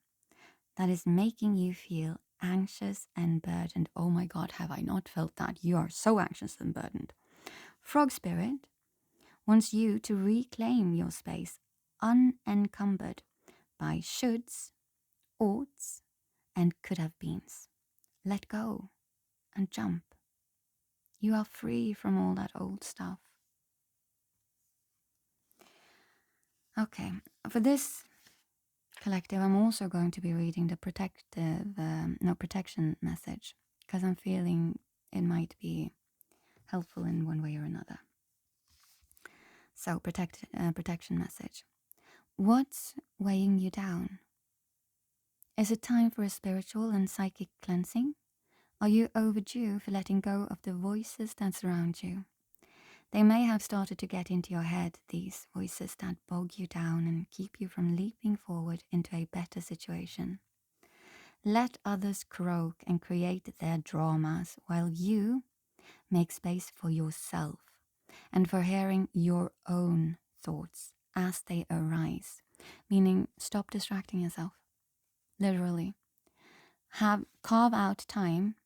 that is making you feel anxious and burdened. Oh my God, have I not felt that? You are so anxious and burdened. Frog Spirit wants you to reclaim your space unencumbered by shoulds, oughts, and could have beens. Let go and jump. You are free from all that old stuff. Okay, for this collective, I'm also going to be reading the protection message, because I'm feeling it might be helpful in one way or another. So, protection message. What's weighing you down? Is it time for a spiritual and psychic cleansing? Are you overdue for letting go of the voices that surround you? They may have started to get into your head, these voices that bog you down and keep you from leaping forward into a better situation. Let others croak and create their dramas while you make space for yourself and for hearing your own thoughts as they arise. Meaning, stop distracting yourself. Literally. Carve out time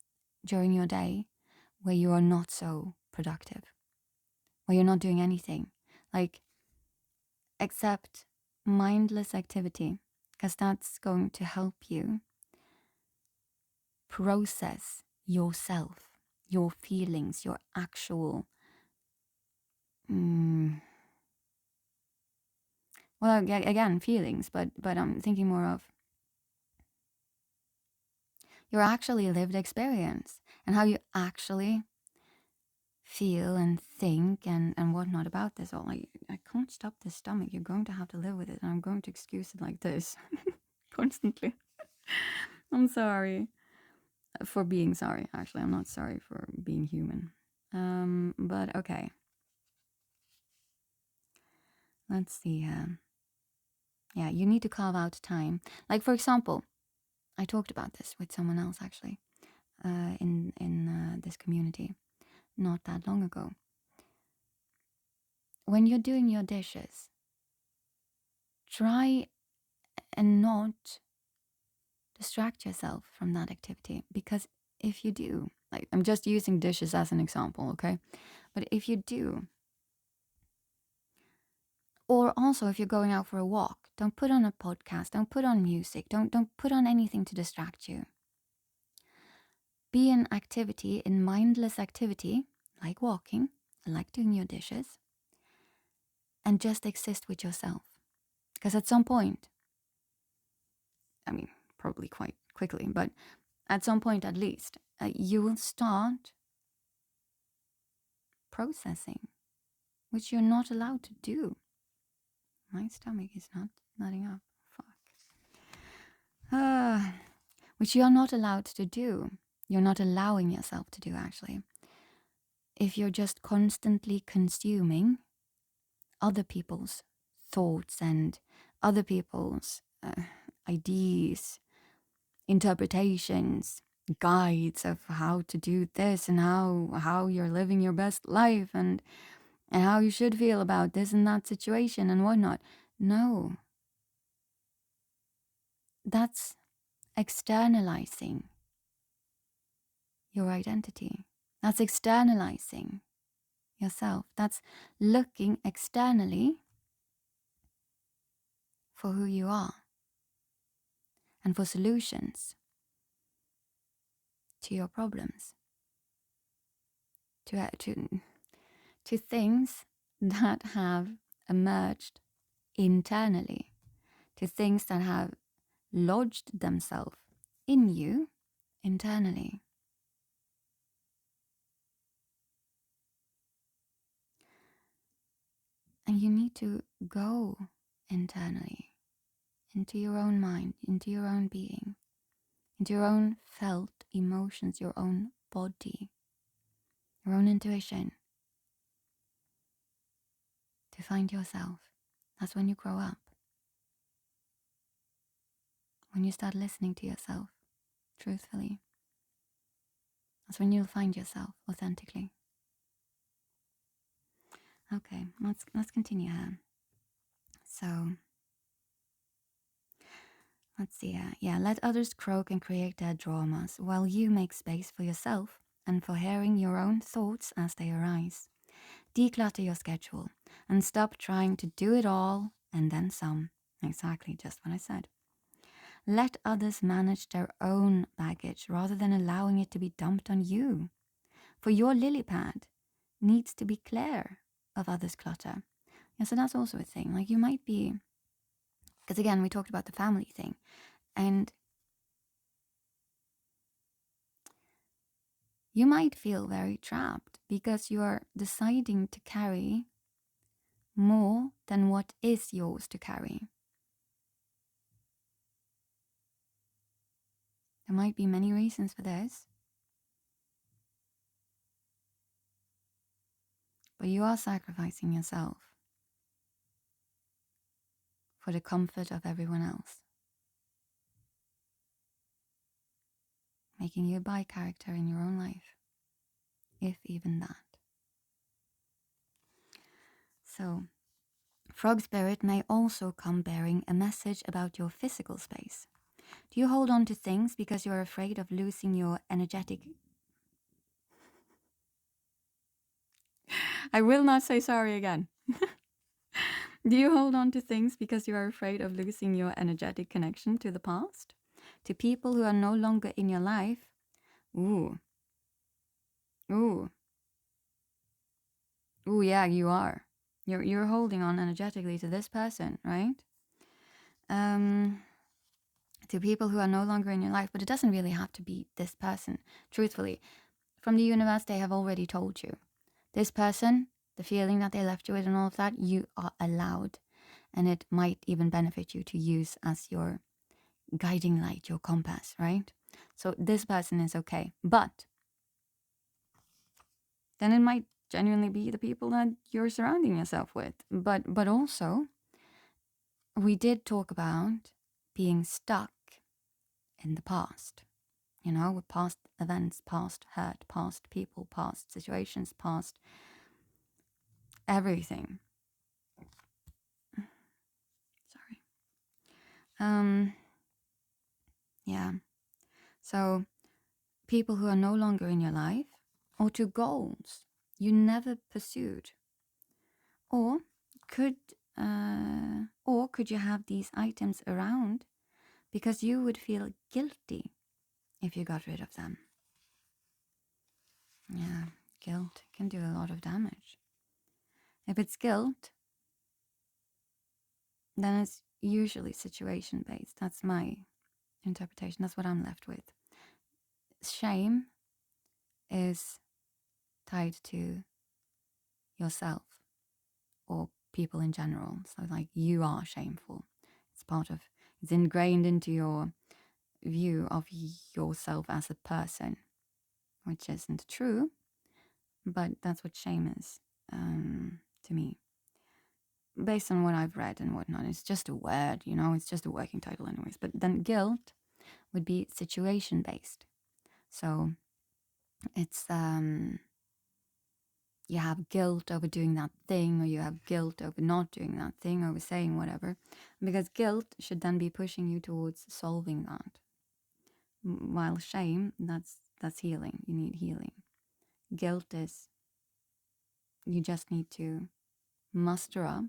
during your day where you are not so productive, where you're not doing anything, like except mindless activity, because that's going to help you process yourself, your feelings, your actual well, again, feelings, but I'm thinking more of your actually lived experience and how you actually feel and think and whatnot about this all. Like, I can't stop this stomach. You're going to have to live with it, and I'm going to excuse it like this constantly. I'm sorry for being sorry. Actually, I'm not sorry for being human. But okay. Let's see. Yeah, you need to carve out time. Like, for example, I talked about this with someone else actually, in this community, not that long ago. When you're doing your dishes, try and not distract yourself from that activity, because if you do, like, I'm just using dishes as an example, okay? But if you do, or also if you're going out for a walk, don't put on a podcast, don't put on music, don't put on anything to distract you. Be in activity, in mindless activity, like walking, like doing your dishes, and just exist with yourself. Because at some point, I mean, probably quite quickly, but at some point at least, you will start processing, which you're not allowed to do. My stomach is not letting up. Fuck. Which you're not allowed to do. You're not allowing yourself to do, actually. If you're just constantly consuming other people's thoughts and other people's ideas, interpretations, guides of how to do this and how you're living your best life and how you should feel about this and that situation and whatnot. No. That's externalizing your identity. That's externalizing yourself. That's looking externally for who you are and for solutions to your problems, to things that have emerged internally, to things that have lodged themselves in you internally. And you need to go internally, into your own mind, into your own being, into your own felt emotions, your own body, your own intuition, to find yourself. That's when you grow up. When you start listening to yourself truthfully. That's when you'll find yourself authentically. Okay, let's continue here. So let's see here. Yeah, let others croak and create their dramas while you make space for yourself and for hearing your own thoughts as they arise. Declutter your schedule and stop trying to do it all and then some. Exactly, just what I said. Let others manage their own baggage rather than allowing it to be dumped on you. For your lily pad needs to be clear of others' clutter. Yeah, so that's also a thing. Like you might be, because again, we talked about the family thing, and you might feel very trapped because you are deciding to carry more than what is yours to carry. There might be many reasons for this, but you are sacrificing yourself for the comfort of everyone else, making you a by character in your own life, if even that. So, frog spirit may also come bearing a message about your physical space. Do you hold on to things because you are afraid of losing your energetic... I will not say sorry again. Do you hold on to things because you are afraid of losing your energetic connection to the past? To people who are no longer in your life? Ooh. Ooh. Ooh, yeah, you are. You're holding on energetically to this person, right? To people who are no longer in your life, but it doesn't really have to be this person. Truthfully, from the universe, they have already told you. This person, the feeling that they left you with and all of that, you are allowed. And it might even benefit you to use as your guiding light, your compass, right? So this person is okay. But then it might genuinely be the people that you're surrounding yourself with. But also, we did talk about being stuck in the past, you know, with past events, past hurt, past people, past situations, past everything. Sorry. Yeah. So people who are no longer in your life, or to goals you never pursued, or could you have these items around because you would feel guilty if you got rid of them. Yeah, guilt can do a lot of damage. If it's guilt, then it's usually situation based. That's my interpretation. That's what I'm left with. Shame is tied to yourself or people in general. So like you are shameful. It's ingrained into your view of yourself as a person, which isn't true, but that's what shame is to me. Based on what I've read and whatnot, it's just a word, you know, it's just a working title anyways. But then guilt would be situation based. So it's you have guilt over doing that thing, or you have guilt over not doing that thing, over saying whatever, because guilt should then be pushing you towards solving that. While shame, that's healing. You need healing. Guilt is you just need to muster up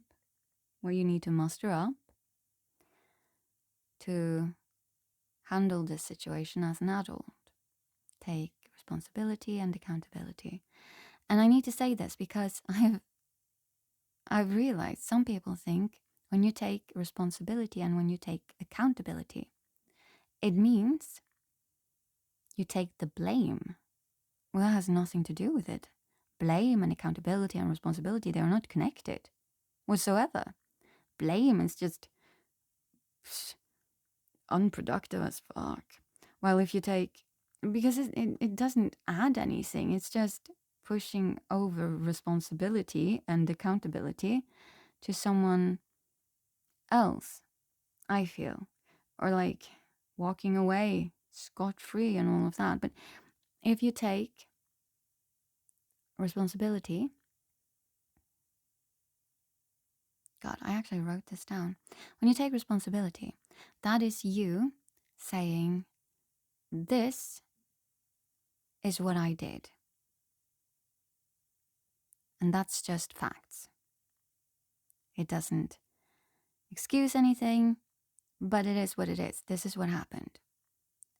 where you need to muster up to handle this situation as an adult. Take responsibility and accountability. And I need to say this because I've realized some people think when you take responsibility and when you take accountability, it means you take the blame. Well, that has nothing to do with it. Blame and accountability and responsibility, they are not connected whatsoever. Blame is just unproductive as fuck. Well, if you take, because it doesn't add anything, it's just pushing over responsibility and accountability to someone else, I feel. Or like walking away scot-free and all of that. But if you take responsibility, God, I actually wrote this down. When you take responsibility, that is you saying, this is what I did. And that's just facts. It doesn't excuse anything, But it is what it is. This is what happened.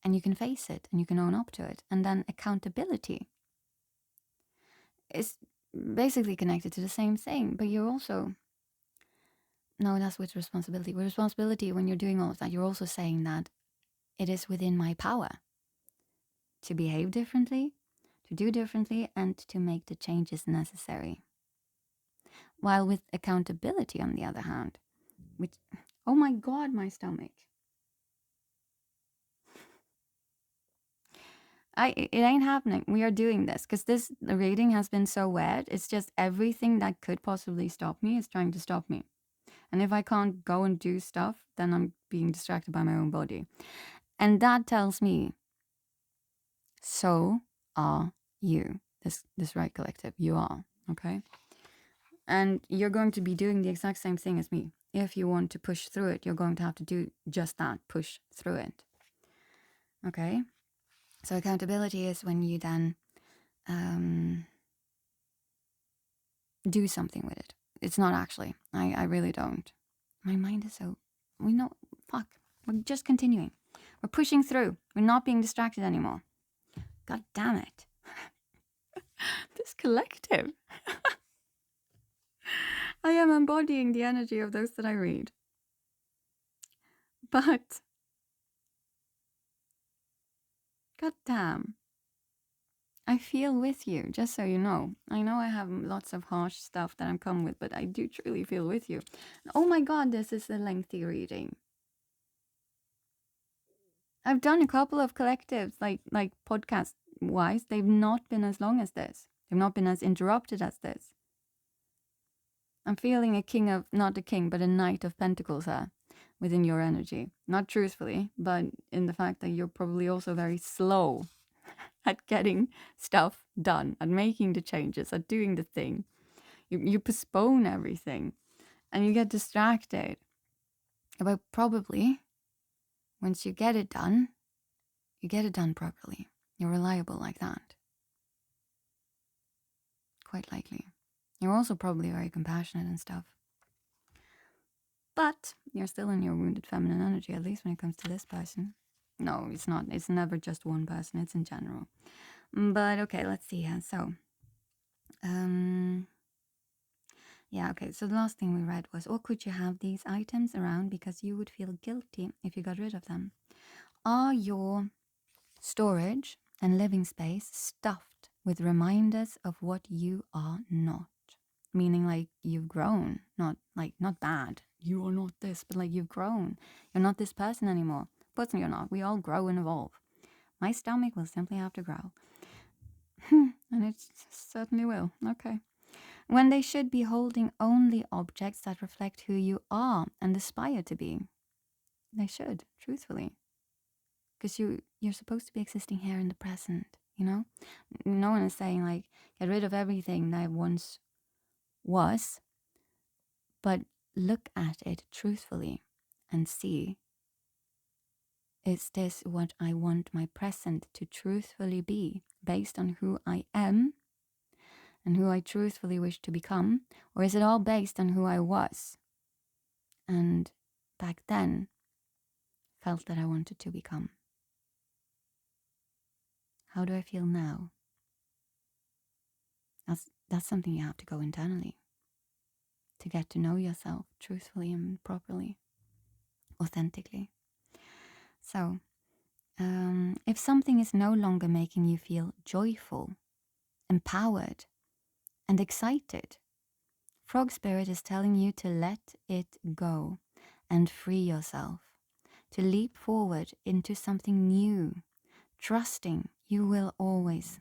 And you can face it and you can own up to it. And then accountability is basically connected to the same thing. But you're also, no, that's with responsibility. With responsibility, when you're doing all of that, you're also saying that it is within my power to behave differently, to do differently, and to make the changes necessary. While with accountability, on the other hand, which, oh my God, my stomach. It ain't happening. We are doing this because this reading has been so weird. It's just everything that could possibly stop me is trying to stop me. And if I can't go and do stuff, then I'm being distracted by my own body. And that tells me, so are you. This right collective, you are, okay? And you're going to be doing the exact same thing as me. If you want to push through it, you're going to have to do just that, push through it. Okay? So accountability is when you then do something with it. It's not actually. I really don't. My mind is so, we know, fuck. We're just continuing. We're pushing through. We're not being distracted anymore. God damn it. This collective. I am embodying the energy of those that I read. But, god damn. I feel with you, just so you know. I know I have lots of harsh stuff that I'm coming with, but I do truly feel with you. Oh my god, this is a lengthy reading. I've done a couple of collectives, like podcast-wise. They've not been as long as this. They've not been as interrupted as this. I'm feeling not a king, but a knight of pentacles here within your energy. Not truthfully, but in the fact that you're probably also very slow at getting stuff done, at making the changes, at doing the thing. You postpone everything and you get distracted. But probably once you get it done properly. You're reliable like that. Quite likely. You're also probably very compassionate and stuff. But you're still in your wounded feminine energy, at least when it comes to this person. No, it's not. It's never just one person. It's in general. But okay, let's see here. So, yeah, okay. So the last thing we read was, or could you have these items around because you would feel guilty if you got rid of them? Are your storage and living space stuffed with reminders of what you are not? Meaning like you've grown, not bad. You are not this, but like you've grown. You're not this person anymore. But you're not. We all grow and evolve. My stomach will simply have to growl. And it certainly will. Okay. When they should be holding only objects that reflect who you are and aspire to be. They should, truthfully. Because you're supposed to be existing here in the present, you know? No one is saying like, get rid of everything that once was, but look at it truthfully and see, is this what I want my present to truthfully be based on who I am and who I truthfully wish to become? Or is it all based on who I was and back then felt that I wanted to become? How do I feel now? That's something you have to go internally to get to know yourself truthfully and properly, authentically. So, if something is no longer making you feel joyful, empowered, and excited, Frog Spirit is telling you to let it go and free yourself, to leap forward into something new, trusting you will always.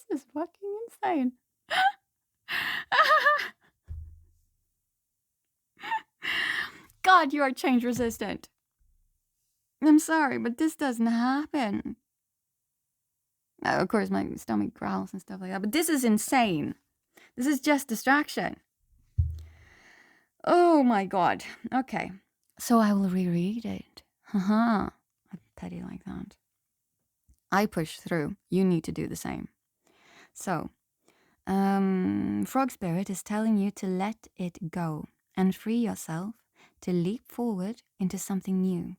This is fucking insane. God, you are change resistant. I'm sorry, but this doesn't happen. Of course, my stomach growls and stuff like that, but this is insane. This is just distraction. Oh my god. Okay. So I will reread it. Haha. I'm petty like that. I push through. You need to do the same. So, Frog spirit is telling you to let it go and free yourself to leap forward into something new,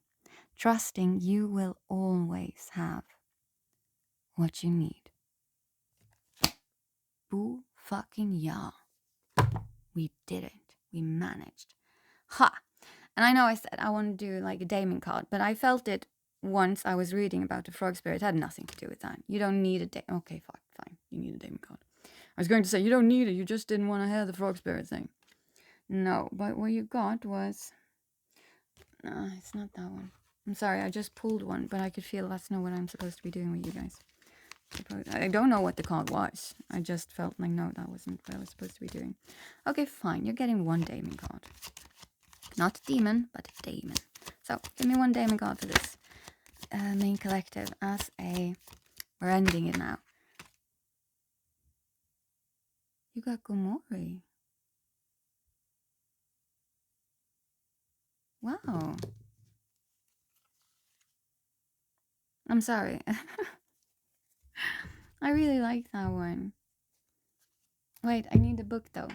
trusting you will always have what you need. Boo fucking yeah. We did it. We managed. Ha! And I know I said I want to do like a daemon card, but I felt it once I was reading about the frog spirit. It had nothing to do with that. You don't need a daemon. Okay, fine. You need a daemon card. I was going to say, you don't need it. You just didn't want to hear the frog spirit thing. No, but what you got was... No, it's not that one. I'm sorry, I just pulled one, but I could feel that's not what I'm supposed to be doing with you guys. I don't know what the card was. I just felt like, no, that wasn't what I was supposed to be doing. Okay, fine. You're getting one daemon card. Not demon, but daemon. So, give me one daemon card for this main collective as a... We're ending it now. You got Gomori. Wow. I'm sorry. I really like that one. Wait, I need a book though.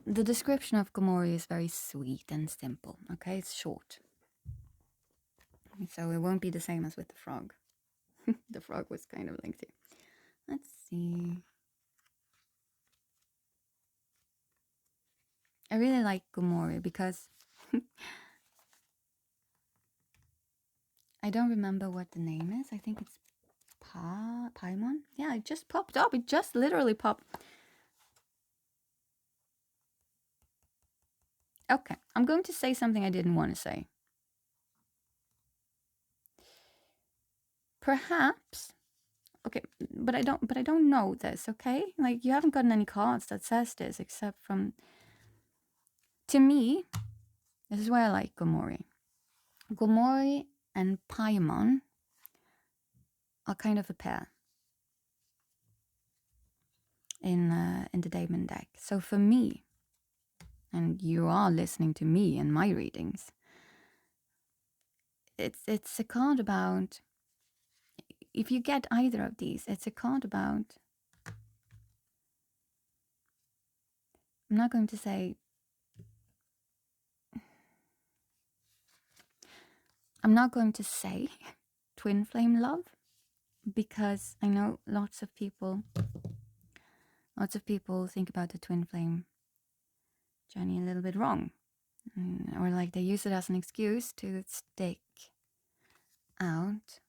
The description of Gomori is very sweet and simple, okay? It's short. So it won't be the same as with the frog. The frog was kind of lengthy. Let's see. I really like Gomori because I don't remember what the name is. I think it's Paimon. Yeah, it just popped up. It just literally popped. Okay, I'm going to say something I didn't want to say. Perhaps. Okay, but I don't know this, okay? Like, you haven't gotten any cards that says this except from... To me, this is why I like Gomori. Gomori and Paimon are kind of a pair in the Daemon deck. So for me, and you are listening to me and my readings, it's a card about... If you get either of these, it's a card about... I'm not going to say... I'm not going to say twin flame love, because I know lots of people think about the twin flame journey a little bit wrong, or like they use it as an excuse to stick out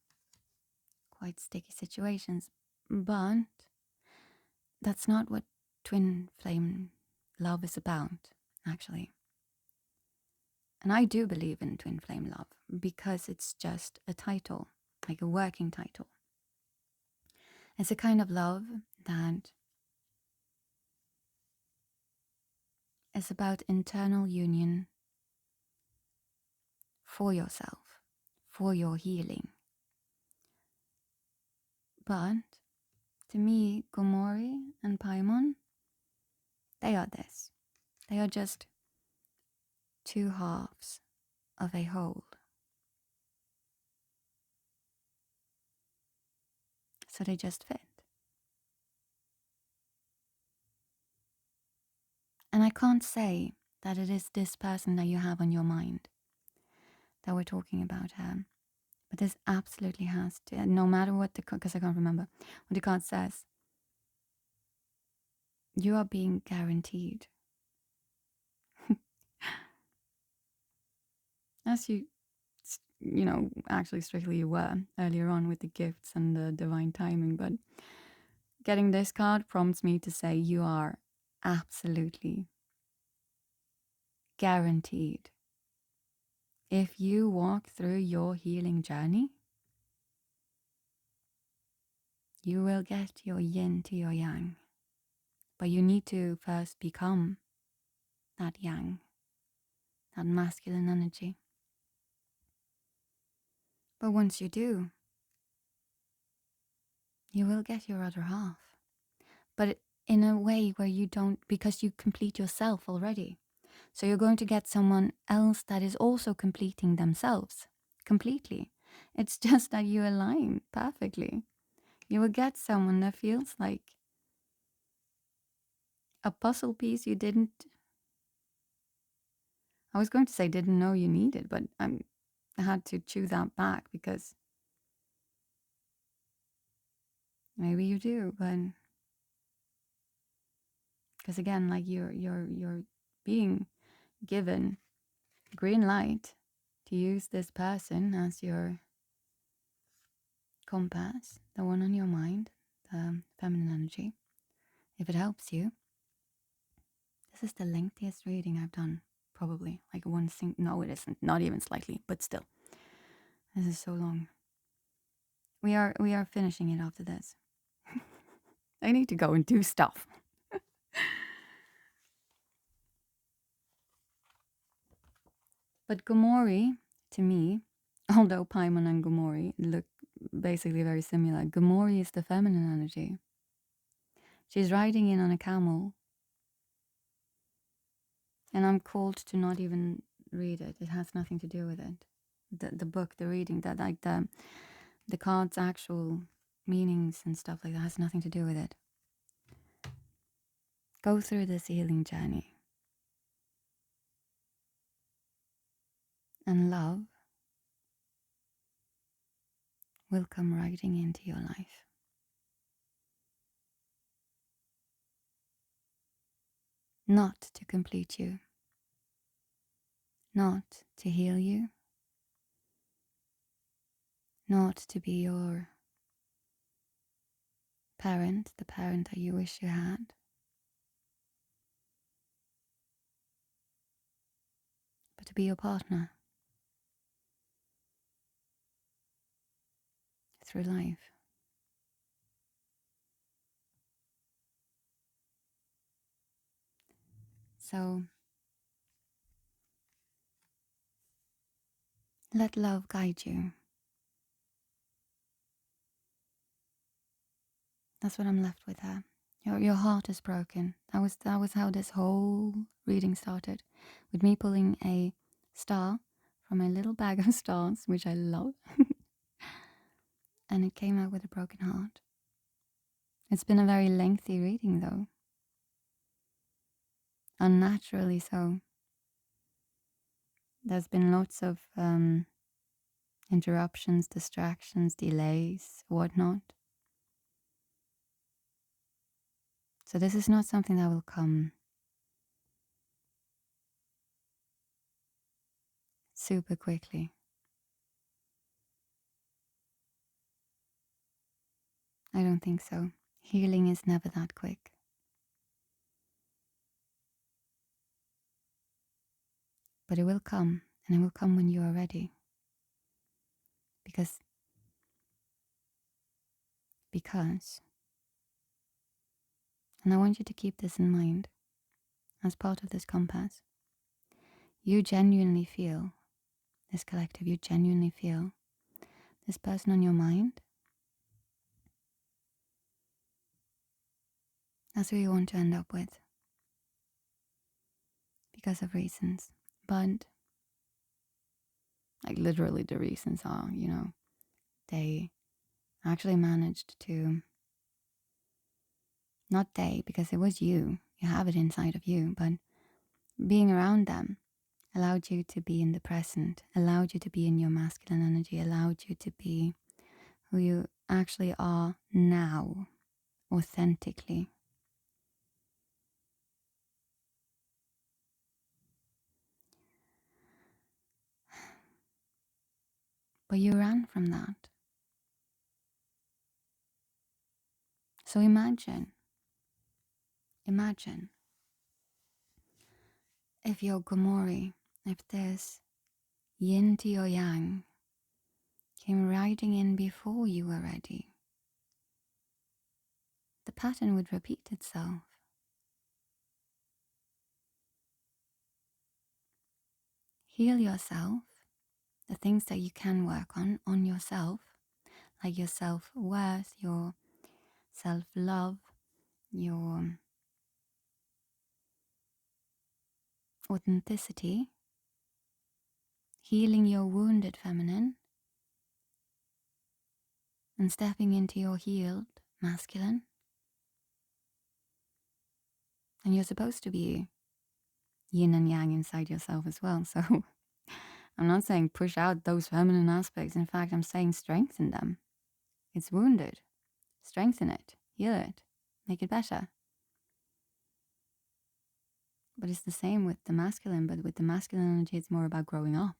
quite sticky situations, but that's not what twin flame love is about, actually. And I do believe in twin flame love because it's just a title, like a working title. It's a kind of love that is about internal union for yourself, for your healing. But to me, Gomori and Paimon, they are this. They are just two halves of a whole. So they just fit. And I can't say that it is this person that you have on your mind that we're talking about here. But this absolutely has to, no matter what because I can't remember what the card says, you are being guaranteed. As you actually strictly you were earlier on with the gifts and the divine timing, but getting this card prompts me to say you are absolutely guaranteed. If you walk through your healing journey, you will get your yin to your yang. But you need to first become that yang, that masculine energy. But once you do, you will get your other half. But in a way where you don't, because you complete yourself already. So you're going to get someone else that is also completing themselves completely. It's just that you align perfectly. You will get someone that feels like a puzzle piece you didn't, I was going to say didn't know you needed, but I had to chew that back because maybe you do, but because again, like you're being given green light to use this person as your compass, the one on your mind, the feminine energy. If it helps you, this is the lengthiest reading I've done, probably. Like no, it isn't, not even slightly, but still. This is so long. We are finishing it after this. I need to go and do stuff. But Gomori, to me, although Paimon and Gomori look basically very similar, Gomori is the feminine energy. She's riding in on a camel, and I'm called to not even read it. It has nothing to do with it. The book, the reading, that like the cards' actual meanings and stuff like that has nothing to do with it. Go through this healing journey. And love will come riding into your life. Not to complete you, not to heal you, not to be your parent, the parent that you wish you had, but to be your partner through life. So let love guide you. That's what I'm left with there. Your heart is broken. That was how this whole reading started, with me pulling a star from my little bag of stars, which I love, and it came out with a broken heart. It's been a very lengthy reading, though, unnaturally so. There's been lots of interruptions, distractions, delays, whatnot. So this is not something that will come super quickly. I don't think so. Healing is never that quick. But it will come, and it will come when you are ready. Because, and I want you to keep this in mind as part of this compass, you genuinely feel, this collective, you genuinely feel this person on your mind. That's who you want to end up with because of reasons. But, like, literally the reasons are, they actually managed to, not they, because it was you have it inside of you, but being around them allowed you to be in the present, allowed you to be in your masculine energy, allowed you to be who you actually are now, authentically. But you ran from that. So imagine if your Gomori, if this yin to your yang came riding in before you were ready. The pattern would repeat itself. Heal yourself, the things that you can work on yourself, like your self-worth, your self-love, your authenticity, healing your wounded feminine, and stepping into your healed masculine. And you're supposed to be yin and yang inside yourself as well. So I'm not saying push out those feminine aspects. In fact, I'm saying strengthen them. It's wounded. Strengthen it. Heal it. Make it better. But it's the same with the masculine. But with the masculine energy, it's more about growing up.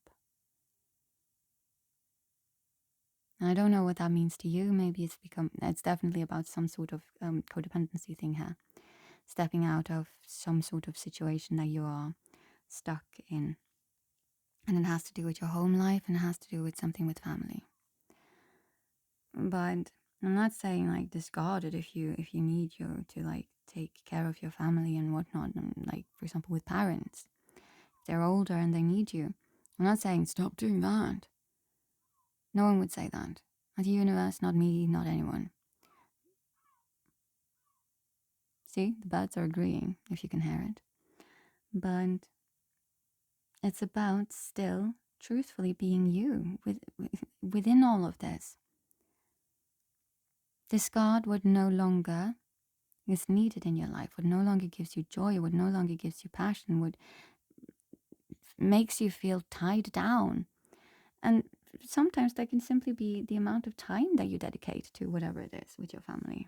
And I don't know what that means to you. Maybe it's definitely about some sort of codependency thing here. Stepping out of some sort of situation that you are stuck in. And it has to do with your home life, and it has to do with something with family. But I'm not saying like discard it if you need you to like take care of your family and whatnot. And, like, for example, with parents, if they're older and they need you, I'm not saying stop doing that. No one would say that. Not the universe, not me, not anyone. See, the birds are agreeing, if you can hear it. But it's about still truthfully being you within all of this. Discard what no longer is needed in your life, what no longer gives you joy, what no longer gives you passion, what makes you feel tied down. And sometimes that can simply be the amount of time that you dedicate to whatever it is with your family.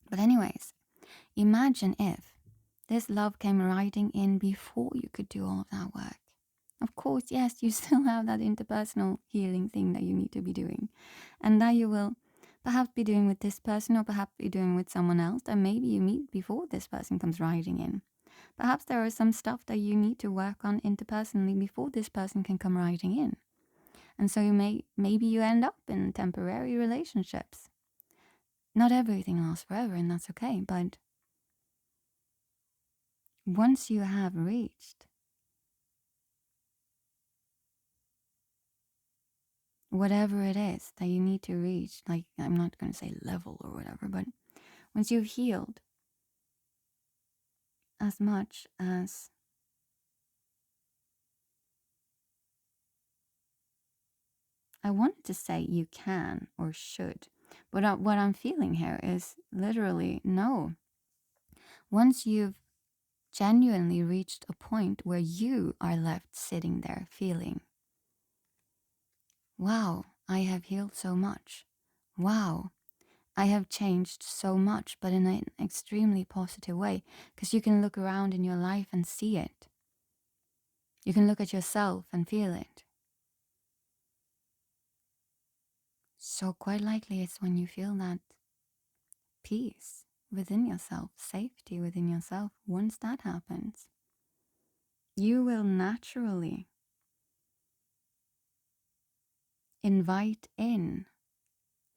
But anyways, imagine if this love came riding in before you could do all of that work. Of course, yes, you still have that interpersonal healing thing that you need to be doing, and that you will perhaps be doing with this person, or perhaps be doing with someone else that maybe you meet before this person comes riding in. Perhaps there is some stuff that you need to work on interpersonally before this person can come riding in. And so maybe you end up in temporary relationships. Not everything lasts forever, and that's okay. But once you have reached whatever it is that you need to reach, like, I'm not going to say level or whatever, but once you've healed as much as I wanted to say you can or should, but what I'm feeling here is literally no. Once you've genuinely reached a point where you are left sitting there feeling, wow, I have healed so much. Wow, I have changed so much, but in an extremely positive way, because you can look around in your life and see it. You can look at yourself and feel it. So quite likely it's when you feel that peace within yourself, safety within yourself. Once that happens, you will naturally invite in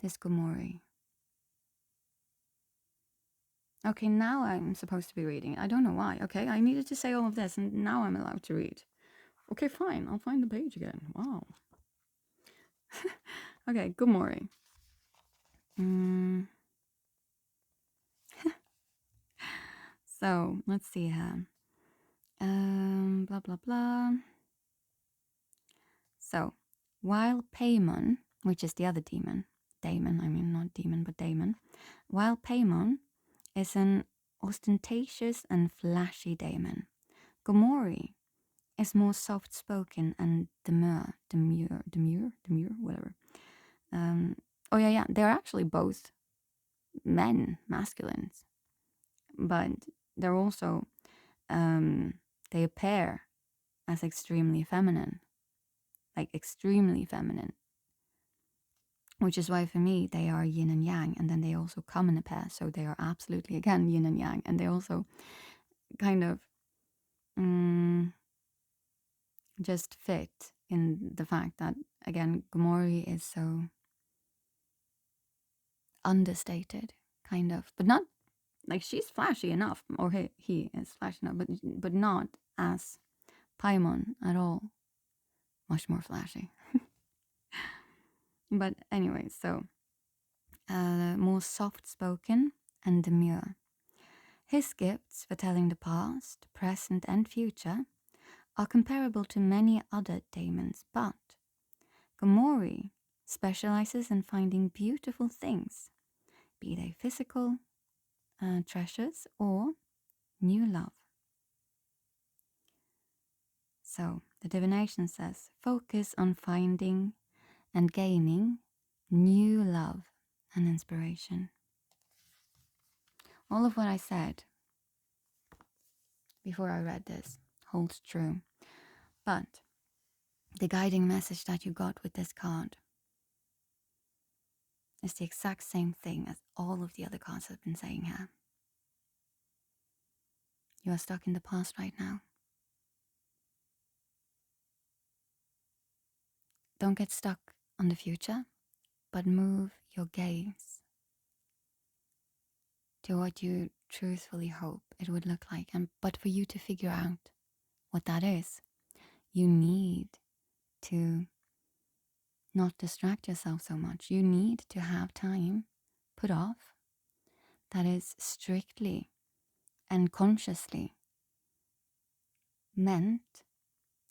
this Gomori. Okay, now I'm supposed to be reading. I don't know why. Okay, I needed to say all of this, and now I'm allowed to read. Okay, fine. I'll find the page again. Wow. Okay, Gomori. So, let's see here. Blah, blah, blah. So, while Paimon, which is the other demon, not demon, but daemon, while Paimon is an ostentatious and flashy daemon, Gomori is more soft-spoken and demure, whatever. They're actually both men, masculines, but they're also, they appear as extremely feminine, which is why for me they are yin and yang, and then they also come in a pair, so they are absolutely, again, yin and yang, and they also kind of just fit in the fact that, again, Gomori is so understated, kind of, but not like she's flashy enough, or he is flashy enough, but not as Paimon at all. Much more flashy. But anyway, so more soft-spoken and demure. His gifts for telling the past, present, and future are comparable to many other daemons, but Gomori specializes in finding beautiful things, be they physical treasures or new love. So the divination says, focus on finding and gaining new love and inspiration. All of what I said before I read this holds true. But the guiding message that you got with this card is the exact same thing as all of the other cards have been saying here. You are stuck in the past right now. Don't get stuck on the future, but move your gaze to what you truthfully hope it would look like. But for you to figure out what that is, you need to not distract yourself so much. You need to have time put off that is strictly and consciously meant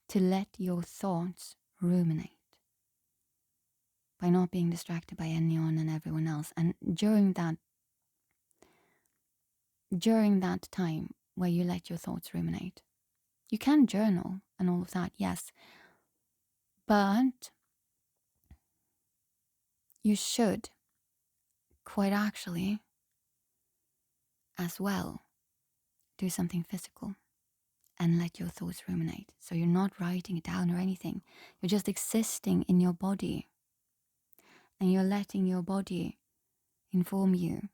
to let your thoughts ruminate by not being distracted by anyone and everyone else. And during that time where you let your thoughts ruminate, you can journal and all of that, yes, but you should quite actually as well do something physical and let your thoughts ruminate. So you're not writing it down or anything. You're just existing in your body, and you're letting your body inform you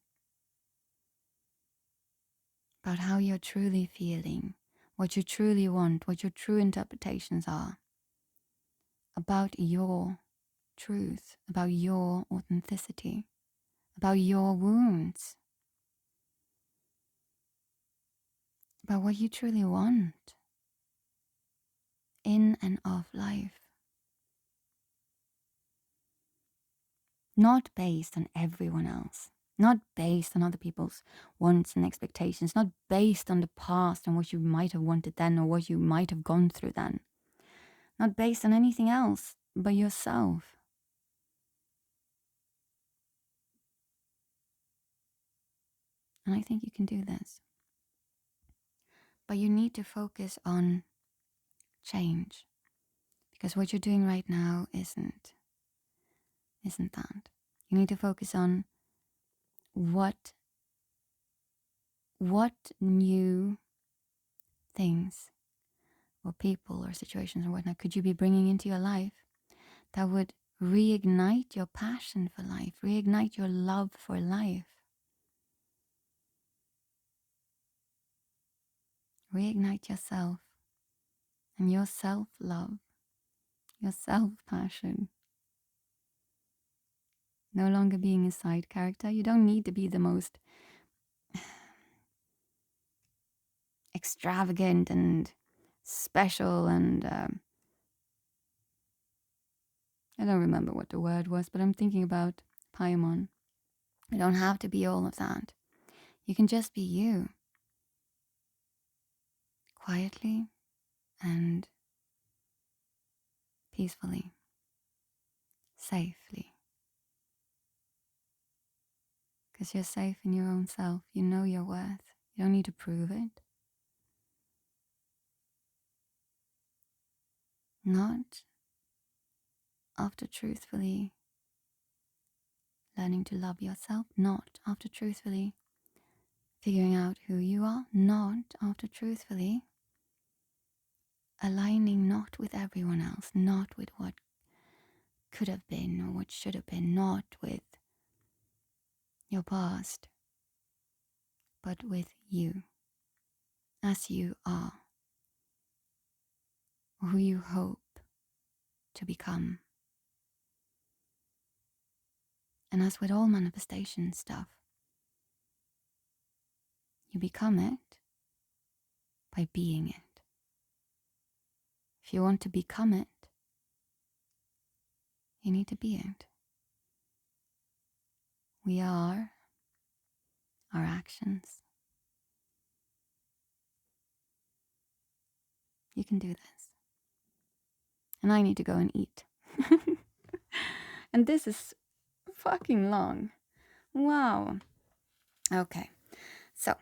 about how you're truly feeling, what you truly want, what your true interpretations are about your truth, about your authenticity, about your wounds, about what you truly want in and of life. Not based on everyone else, not based on other people's wants and expectations, not based on the past and what you might have wanted then or what you might have gone through then, not based on anything else but yourself. And I think you can do this. But you need to focus on change, because what you're doing right now isn't that. You need to focus on what new things or people or situations or whatnot could you be bringing into your life that would reignite your passion for life, reignite your love for life, reignite yourself and your self-love, your self-passion. No longer being a side character. You don't need to be the most extravagant and special and I don't remember what the word was, but I'm thinking about Paimon. You don't have to be all of that. You can just be you. Quietly and peacefully. Safely. Because you're safe in your own self. You know your worth. You don't need to prove it. Not after truthfully learning to love yourself. Not after truthfully figuring out who you are. Not after truthfully aligning not with everyone else. Not with what could have been or what should have been. Not with your past. But with you. As you are. Who you hope to become. And as with all manifestation stuff, you become it by being it. If you want to become it, you need to be it. We are our actions. You can do this. And I need to go and eat. And this is fucking long. Wow. Okay. So,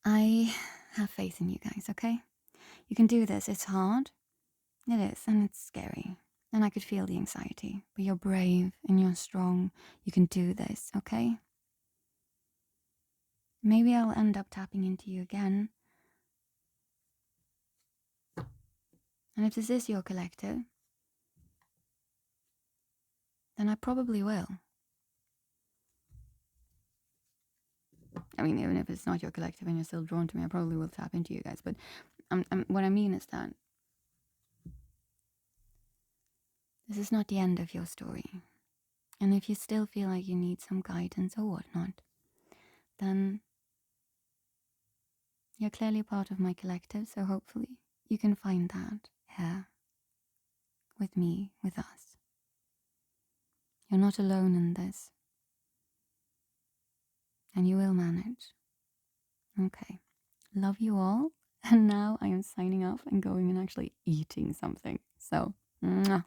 I have faith in you guys, okay? You can do this. It's hard. It is, and it's scary. And I could feel the anxiety. But you're brave and you're strong. You can do this, okay? Maybe I'll end up tapping into you again. And if this is your collective, then I probably will. I mean, even if it's not your collective and you're still drawn to me, I probably will tap into you guys. But what I mean is that this is not the end of your story. And if you still feel like you need some guidance or whatnot, then you're clearly part of my collective, so hopefully you can find that here with me, with us. You're not alone in this. And you will manage. Okay. Love you all. And now I am signing off and going and actually eating something. So, mwah.